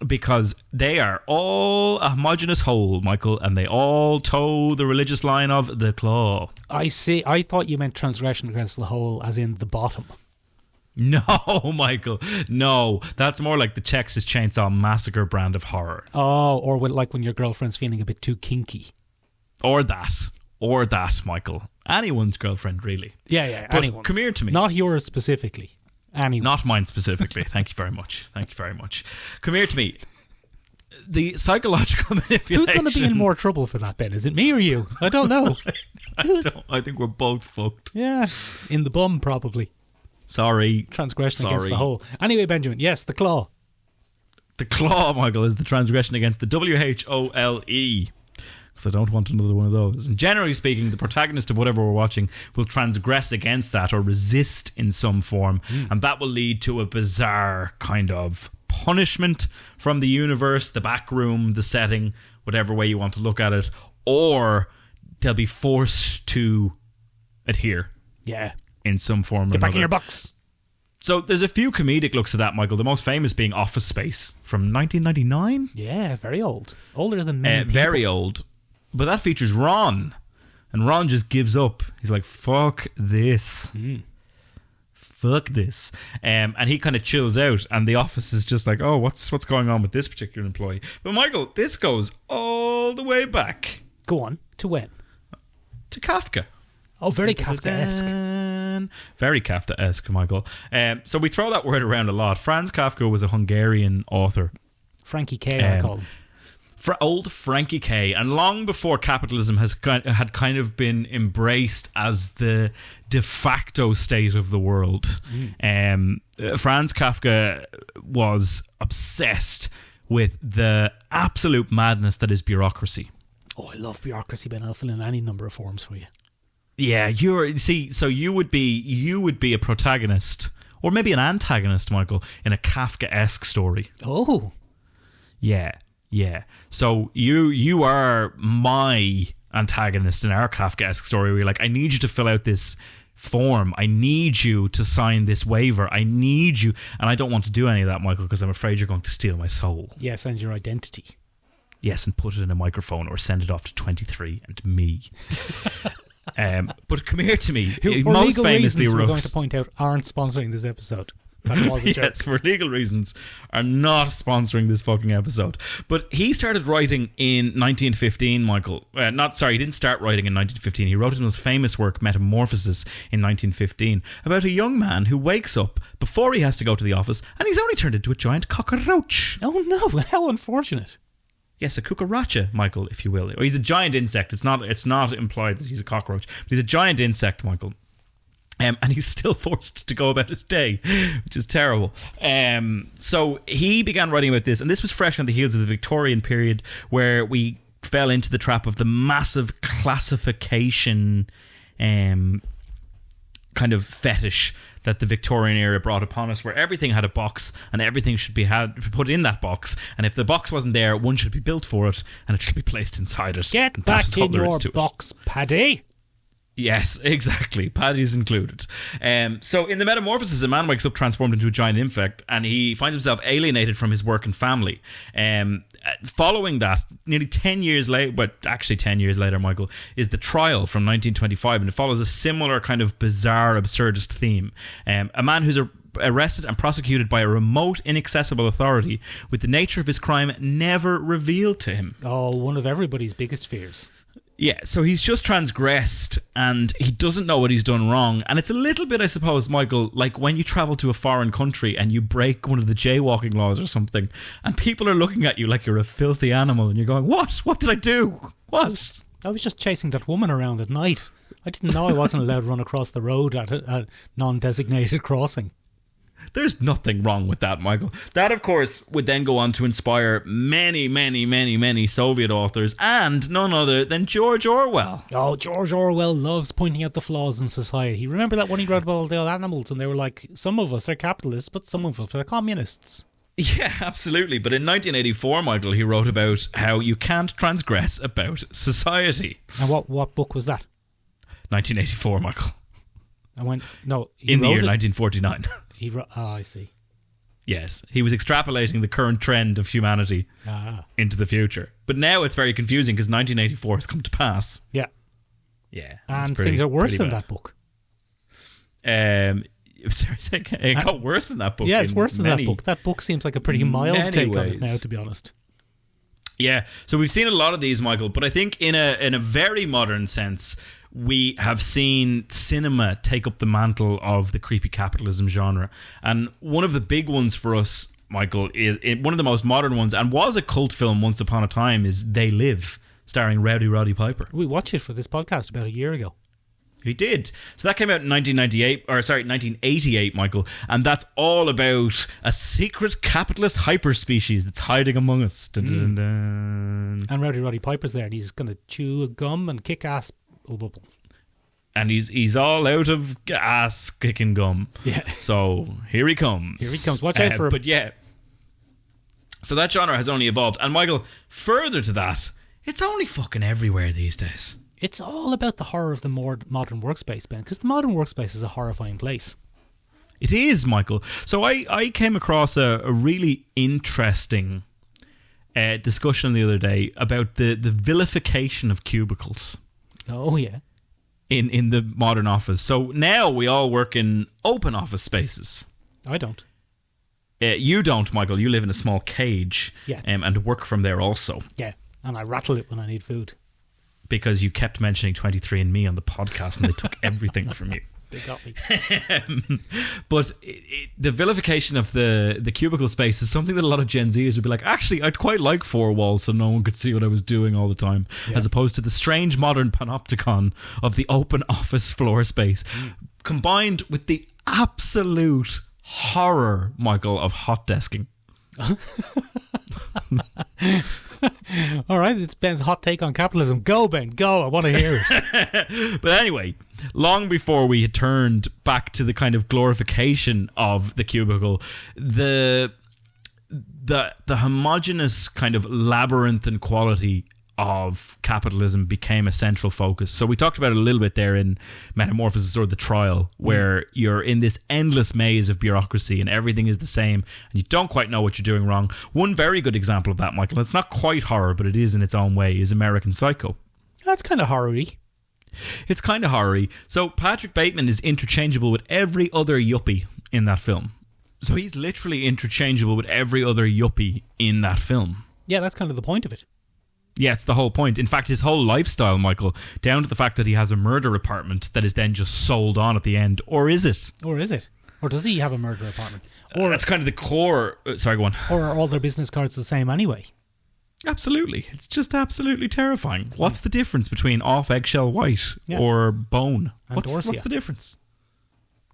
because they are all a homogenous whole, Michael, and they all toe the religious line of the claw. I see. I thought you meant transgression against the whole, as in the bottom. No, Michael. No, that's more like the Texas Chainsaw Massacre brand of horror. Oh, or when your girlfriend's feeling a bit too kinky. Or that, Michael. Anyone's girlfriend, really. Yeah, but anyone's. Come here to me. Not yours specifically. Anyone's. Not mine specifically. Thank you very much. Come here to me. The psychological manipulation. Who's going to be in more trouble for that, Ben? Is it me or you? I don't know. I think we're both fucked. Yeah, in the bum probably. Sorry. Transgression against the whole. Anyway, Benjamin, yes, the claw. The claw, Michael, is the transgression against the WHOLE. Because I don't want another one of those. And generally speaking, the protagonist of whatever we're watching will transgress against that or resist in some form. And that will lead to a bizarre kind of punishment from the universe, the back room, the setting, whatever way you want to look at it. Or they'll be forced to adhere. Yeah. In some form or Get back another. in your box. So there's a few comedic looks at that, Michael. The most famous being Office Space from 1999. Yeah, very old. Older than many people. Very old. But that features Ron. And Ron just gives up. He's like, fuck this. Fuck this. And he kind of chills out. And the office is just like, oh, what's going on with this particular employee? But Michael, this goes all the way back. Go on. To when? To Kafka. Oh, very Kafkaesque. Very Kafkaesque, Michael. So we throw that word around a lot. Franz Kafka was a Hungarian author. Frankie K, I call him. Old Frankie K. And long before capitalism had kind of been embraced as the de facto state of the world, Franz Kafka was obsessed with the absolute madness that is bureaucracy. Oh, I love bureaucracy, Ben. I'll fill in any number of forms for you. Yeah, so you would be a protagonist or maybe an antagonist, Michael, in a Kafkaesque story. Oh. Yeah. So you are my antagonist in our Kafkaesque story where you're like, I need you to fill out this form. I need you to sign this waiver. I need you. And I don't want to do any of that, Michael, because I'm afraid you're going to steal my soul. Yes, and your identity. Yes, and put it in a microphone or send it off to 23 and me. But come here to me. Who, for legal reasons, we're going to point out, aren't sponsoring this episode. That was a joke. Yes, for legal reasons, are not sponsoring this fucking episode. But he started writing in 1915, Michael. He didn't start writing in 1915. He wrote his most famous work, Metamorphosis, in 1915, about a young man who wakes up before he has to go to the office, and he's only turned into a giant cockroach. Oh no, how unfortunate. Yes, a cucaracha, Michael, if you will. Or he's a giant insect. It's not implied that he's a cockroach, but he's a giant insect, Michael. And he's still forced to go about his day, which is terrible. So he began writing about this, and this was fresh on the heels of the Victorian period, where we fell into the trap of the massive classification kind of fetish that the Victorian era brought upon us, where everything had a box and everything should be put in that box, and if the box wasn't there, one should be built for it and it should be placed inside it. Get back in your box, Paddy. Yes, exactly. Paddy's included. So in the Metamorphosis, a man wakes up transformed into a giant insect, and he finds himself alienated from his work and family. Following that, nearly 10 years later, but actually 10 years later, Michael, is The Trial from 1925, and it follows a similar kind of bizarre, absurdist theme. A man who's arrested and prosecuted by a remote, inaccessible authority, with the nature of his crime never revealed to him. Oh, one of everybody's biggest fears. Yeah, so he's just transgressed and he doesn't know what he's done wrong. And it's a little bit, I suppose, Michael, like when you travel to a foreign country and you break one of the jaywalking laws or something, and people are looking at you like you're a filthy animal and you're going, what? What did I do? What? I was just chasing that woman around at night. I didn't know I wasn't allowed to run across the road at a non-designated crossing. There's nothing wrong with that, Michael. That, of course, would then go on to inspire many, many, many, many Soviet authors, and none other than George Orwell. Oh, George Orwell loves pointing out the flaws in society. Remember that when he wrote about all the animals, and they were like, some of us are capitalists, but some of us are communists. Yeah, absolutely. But in 1984, Michael, he wrote about how you can't transgress about society. And what book was that? 1984, Michael. I went, no. In the year 1949. He wrote, I see. Yes, he was extrapolating the current trend of humanity into the future. But now it's very confusing because 1984 has come to pass. Yeah. Yeah. And things are worse than that book. Sorry, it got worse than that book. Yeah, it's worse than that book. That book seems like a pretty mild take on it now, to be honest. Yeah, so we've seen a lot of these, Michael, but I think in a very modern sense, we have seen cinema take up the mantle of the creepy capitalism genre. And one of the big ones for us, Michael, is one of the most modern ones, and was a cult film once upon a time, is They Live, starring Rowdy Roddy Piper. We watched it for this podcast about a year ago. He did. So that came out in 1988, Michael, and that's all about a secret capitalist hyperspecies that's hiding among us. Dun, dun, dun, dun. And Rowdy Roddy Piper's there, and he's going to chew a gum and kick ass. And he's all out of ass kicking gum. Yeah. So here he comes. Here he comes. Watch out for him. But yeah. So that genre has only evolved. And Michael, further to that, it's only fucking everywhere these days. It's all about the horror of the more modern workspace, Ben, because the modern workspace is a horrifying place. It is, Michael. So I came across a really interesting discussion the other day about the vilification of cubicles. Oh, yeah. In the modern office. So now we all work in open office spaces. I don't. You don't, Michael. You live in a small cage. Yeah. And work from there also. Yeah. And I rattle it when I need food. Because you kept mentioning 23andMe on the podcast and they took everything from you. They got me. But the vilification of the cubicle space is something that a lot of Gen Zers would be like, actually, I'd quite like 4 walls so no one could see what I was doing all the time, as opposed to the strange modern panopticon of the open office floor space, combined with the absolute horror, Michael, of hot desking. All right, it's Ben's hot take on capitalism. Go, Ben, go. I want to hear it. But anyway, long before we had turned back to the kind of glorification of the cubicle, the homogenous kind of labyrinthine quality of capitalism became a central focus. So we talked about it a little bit there in Metamorphosis or The Trial, where you're in this endless maze of bureaucracy and everything is the same and you don't quite know what you're doing wrong. One very good example of that, Michael, it's not quite horror, but it is in its own way, is American Psycho. That's kind of horror-y. It's kind of horror-y. So Patrick Bateman is interchangeable with every other yuppie in that film. So he's literally interchangeable with every other yuppie in that film. Yeah, that's kind of the point of it. Yeah, it's the whole point. In fact, his whole lifestyle, Michael, down to the fact that he has a murder apartment that is then just sold on at the end. Or is it? Or is it? Or does he have a murder apartment? Or that's kind of the core... sorry, go on. Or are all their business cards the same anyway? Absolutely. It's just absolutely terrifying. What's the difference between off eggshell white or bone? What's the difference?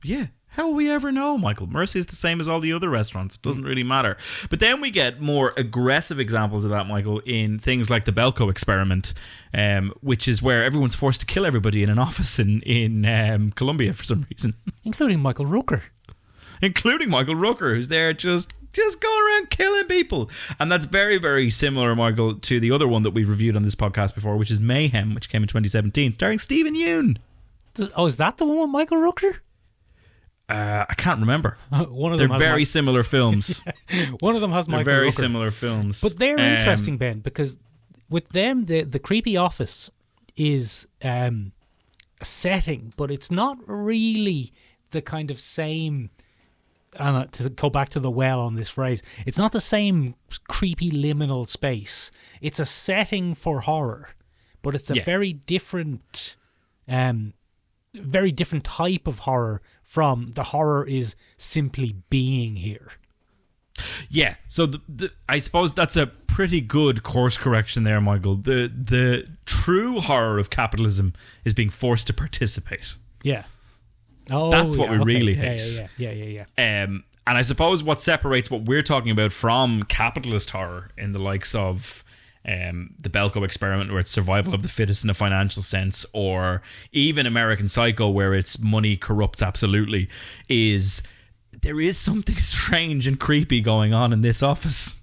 Yeah. How will we ever know, Michael? Mercy is the same as all the other restaurants. It doesn't really matter. But then we get more aggressive examples of that, Michael, in things like the Belko experiment, which is where everyone's forced to kill everybody in an office in Colombia for some reason. Including Michael Rooker. Including Michael Rooker, who's there just going around killing people. And that's very, very similar, Michael, to the other one that we've reviewed on this podcast before, which is Mayhem, which came in 2017, starring Stephen Yeun. Oh, is that the one with Michael Rooker? I can't remember. One of them they're very similar films. One of them has Michael Rooker. They're very similar films. But they're interesting, Ben, because with them, the creepy office is a setting, but it's not really the kind of same... to go back to the well on this phrase, it's not the same creepy liminal space. It's a setting for horror, but it's a Yeah. very different type of horror from the horror is simply being here. Yeah, so I suppose that's a pretty good course correction there, Michael. The true horror of capitalism is being forced to participate. Yeah. Oh, That's what we really Yeah. hate. And I suppose what separates what we're talking about from capitalist horror in the likes of the Belko Experiment, where it's survival of the fittest in a financial sense, or even American Psycho, where it's money corrupts absolutely, is there is something strange and creepy going on in this office.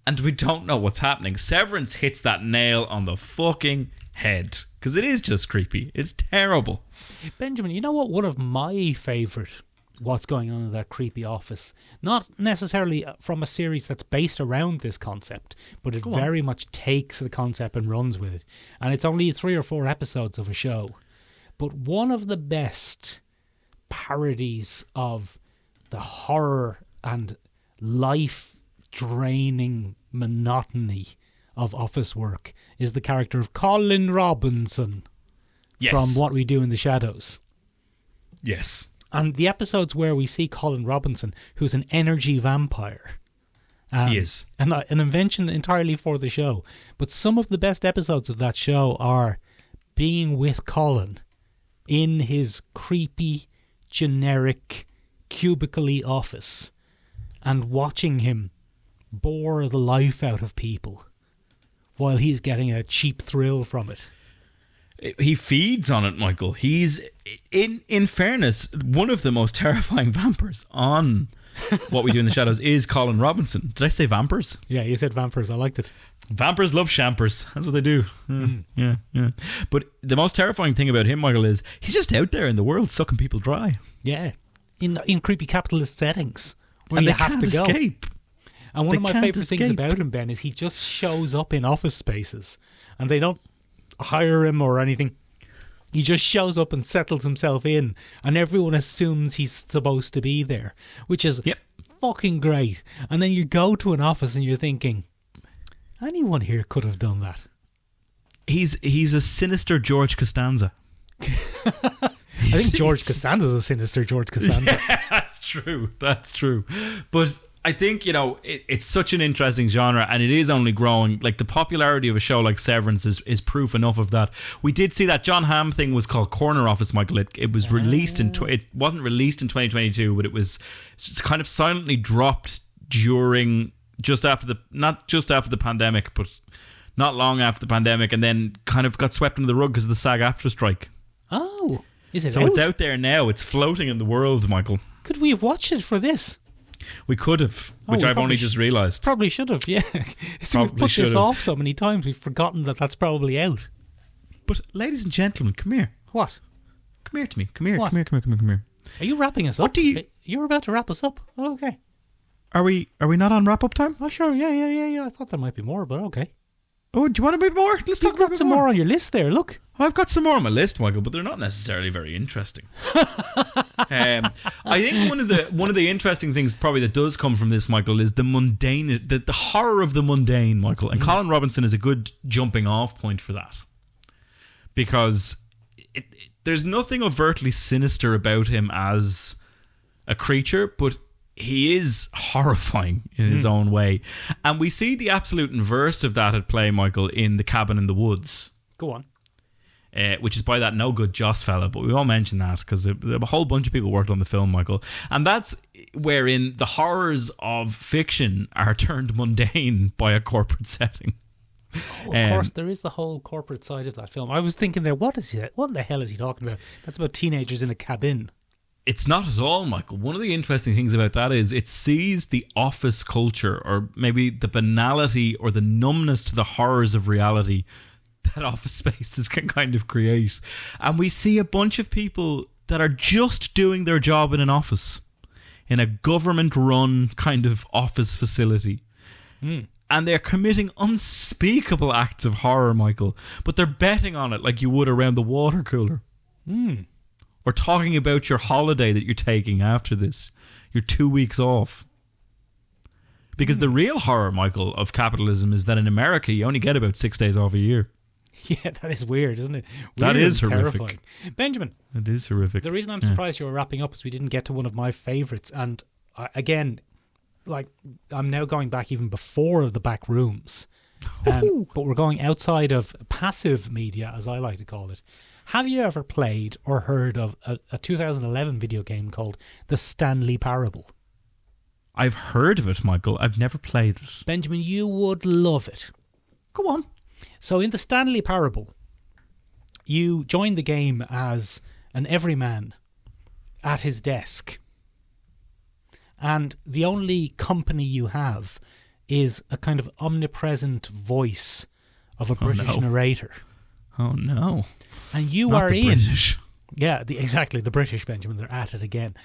And we don't know what's happening. Severance hits that nail on the fucking head, because it is just creepy. It's terrible. Benjamin, you know what? One of my favourite what's going on in that creepy office, not necessarily from a series that's based around this concept, but it very much takes the concept and runs with it. And it's only 3 or 4 episodes of a show. But one of the best parodies of the horror and life-draining monotony of office work is the character of Colin Robinson from What We Do in the Shadows. Yes. And the episodes where we see Colin Robinson, who's an energy vampire. He is. An invention entirely for the show. But some of the best episodes of that show are being with Colin in his creepy, generic, cubicle-y office and watching him bore the life out of people while he's getting a cheap thrill from it. He feeds on it, Michael. He's, in fairness, one of the most terrifying vampires on What We Do in the Shadows is Colin Robinson. Did I say vampires? Yeah, you said vampires. I liked it. Vampires love champers. That's what they do. Yeah. But the most terrifying thing about him, Michael, is he's just out there in the world sucking people dry. Yeah. In creepy capitalist settings where And you they have can't to go. escape. And one They of my can't favourite things escape. about him, Ben, is he just shows up in office spaces and they don't hire him or anything. He just shows up and settles himself in and everyone assumes he's supposed to be there, which is fucking great. And then you go to an office and you're thinking, anyone here could have done that. He's a sinister George Costanza. I think George Costanza's a sinister George Costanza. Yeah, that's true. But I think, it's such an interesting genre and it is only growing. Like, the popularity of a show like Severance is proof enough of that. We did see that John Hamm thing was called Corner Office, Michael. It was released it wasn't released in 2022, but it was just kind of silently dropped during not just after the pandemic, but not long after the pandemic, and then kind of got swept under the rug because of the SAG-AFTRA strike. Oh, is it So out? it's out there now. It's floating in the world, Michael. Could we have watched it for this? We could have, which we I've only probably just realised. Probably should have, yeah. So we've Probably put should this have. off so many times, we've forgotten that that's probably out. But ladies and gentlemen, come here. What? Come here to me. Come here. What? Come here. Are you wrapping us up? What do you... You're about to wrap us up. Oh, okay. Are we not on wrap-up time? Oh, sure. Yeah. I thought there might be more, but okay. Oh, do you want a bit more? Let's talk You've about got some more on your list there, look. I've got some more on my list, Michael, but they're not necessarily very interesting. I think one of the interesting things probably that does come from this, Michael, is the mundane, the horror of the mundane, Michael. And Colin Robinson is a good jumping off point for that. Because there's nothing overtly sinister about him as a creature, but he is horrifying in his own way. And we see the absolute inverse of that at play, Michael, in The Cabin in the Woods. Go on. Which is by that no good Joss fella, but we won't mention that because a whole bunch of people worked on the film, Michael. And that's wherein the horrors of fiction are turned mundane by a corporate setting. Oh, of course, there is the whole corporate side of that film. I was thinking there, what the hell is he talking about? That's about teenagers in a cabin. It's not at all, Michael. One of the interesting things about that is it sees the office culture, or maybe the banality or the numbness to the horrors of reality that office spaces can kind of create. And we see a bunch of people that are just doing their job in an office, in a government-run kind of office facility. And they're committing unspeakable acts of horror, Michael. But they're betting on it like you would around the water cooler. Or talking about your holiday that you're taking after this. You're 2 weeks off. Because the real horror, Michael, of capitalism is that in America you only get about 6 days off a year. Yeah, that is weird, isn't it? That Weird is and horrific. terrifying. Benjamin, It is horrific. the reason I'm surprised you were wrapping up is we didn't get to one of my favourites. And again, like, I'm now going back even before the back rooms. But we're going outside of passive media, as I like to call it. Have you ever played or heard of a 2011 video game called The Stanley Parable? I've heard of it, Michael. I've never played it. Benjamin, you would love it. Go on. So in The Stanley Parable, you join the game as an everyman at his desk. And the only company you have is a kind of omnipresent voice of a British narrator. Oh, no. And you Not are the in... British. Yeah, exactly, the British, Benjamin. They're at it again.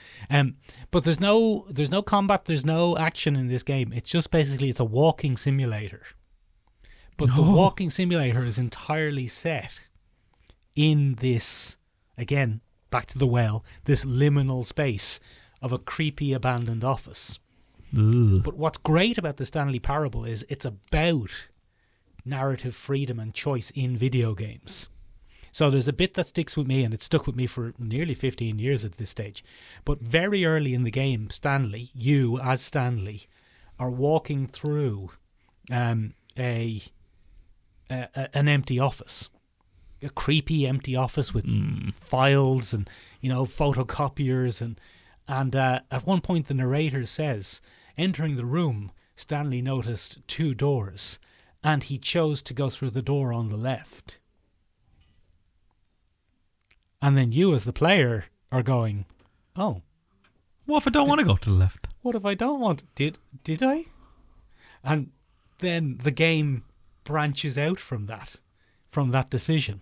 But there's no combat, there's no action in this game. It's just basically, it's a walking simulator. But the walking simulator is entirely set in this, again, back to the well, this liminal space of a creepy abandoned office. Ugh. But what's great about the Stanley Parable is it's about narrative freedom and choice in video games. So there's a bit that sticks with me, and it's stuck with me for nearly 15 years at this stage. But very early in the game, Stanley, you as Stanley, are walking through an empty office. A creepy empty office with files and, photocopiers. And at one point the narrator says, entering the room, Stanley noticed 2 doors, and he chose to go through the door on the left. And then you as the player are going, oh. What if I don't want to go to the left? What if I don't want? Did I? And then the game branches out from that decision.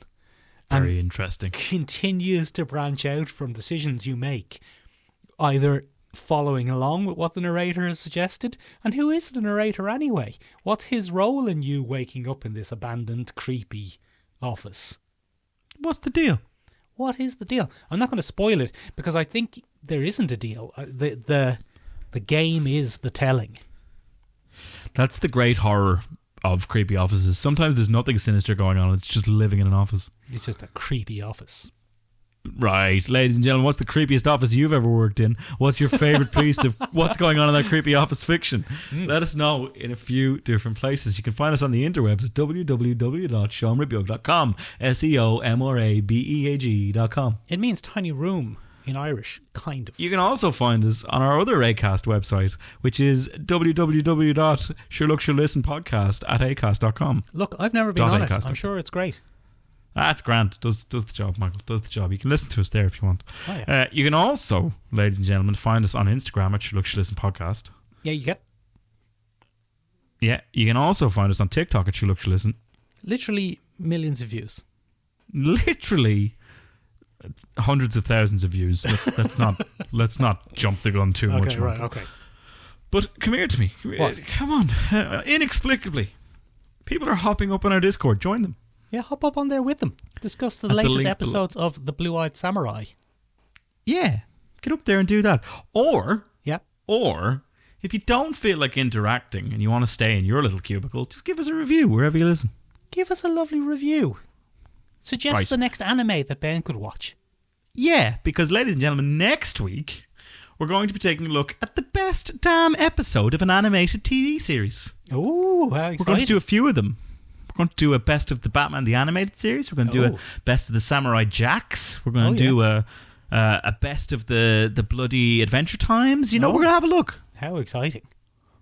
Very interesting. Continues to branch out from decisions you make, either following along with what the narrator has suggested. And who is the narrator anyway? What's his role in you waking up in this abandoned, creepy office? What's the deal? What is the deal? I'm not going to spoil it because I think there isn't a deal. The game is the telling. That's the great horror of creepy offices. Sometimes there's nothing sinister going on. It's just living in an office. It's just a creepy office. Right, ladies and gentlemen, what's the creepiest office you've ever worked in? What's your favourite piece of what's going on in that creepy office fiction? Let us know in a few different places. You can find us on the interwebs at www.seomrabeag.com, SEOMRABEAG.com. It means tiny room in Irish, kind of. You can also find us on our other Acast website, which is www.sherlockshouldlistenpodcast@acast.com. Look, I've never been on it. Acast. I'm sure it's great. That's grand. Does the job, Michael. Does the job. You can listen to us there if you want. Oh, yeah. You can also, ladies and gentlemen, find us on Instagram at sherlockshouldlistenpodcast. Yeah, you get Yeah, you can also find us on TikTok at sherlockshouldlisten. literally millions of views. Literally hundreds of thousands of views. Let's not jump the gun too much. Okay, right, Michael. okay. But come here to me. What? Come on. Inexplicably, people are hopping up on our Discord. Join them. Yeah, hop up on there with them. Discuss the At the latest link episodes of The Blue-Eyed Samurai. Yeah, get up there and do that. Or if you don't feel like interacting and you want to stay in your little cubicle, just give us a review wherever you listen. Give us a lovely review. Suggest Right. the next anime that Ben could watch. Yeah, because ladies and gentlemen, next week we're going to be taking a look at the best damn episode of an animated TV series. Ooh, how exciting. We're going to do a few of them. We're going to do a best of the Batman the Animated Series. We're going to do a best of the Samurai Jacks. We're going to do a best of the bloody Adventure Times. We're going to have a look. How exciting.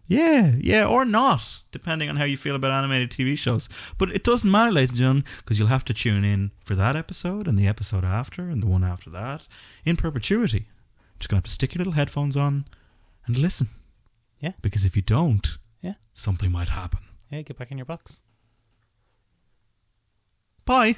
Yeah, or not, depending on how you feel about animated TV shows. But it doesn't matter, ladies and gentlemen, because you'll have to tune in for that episode and the episode after and the one after that in perpetuity. Just going to have to stick your little headphones on and listen. Yeah. Because if you don't, Yeah. something might happen. Yeah, get back in your box. Bye.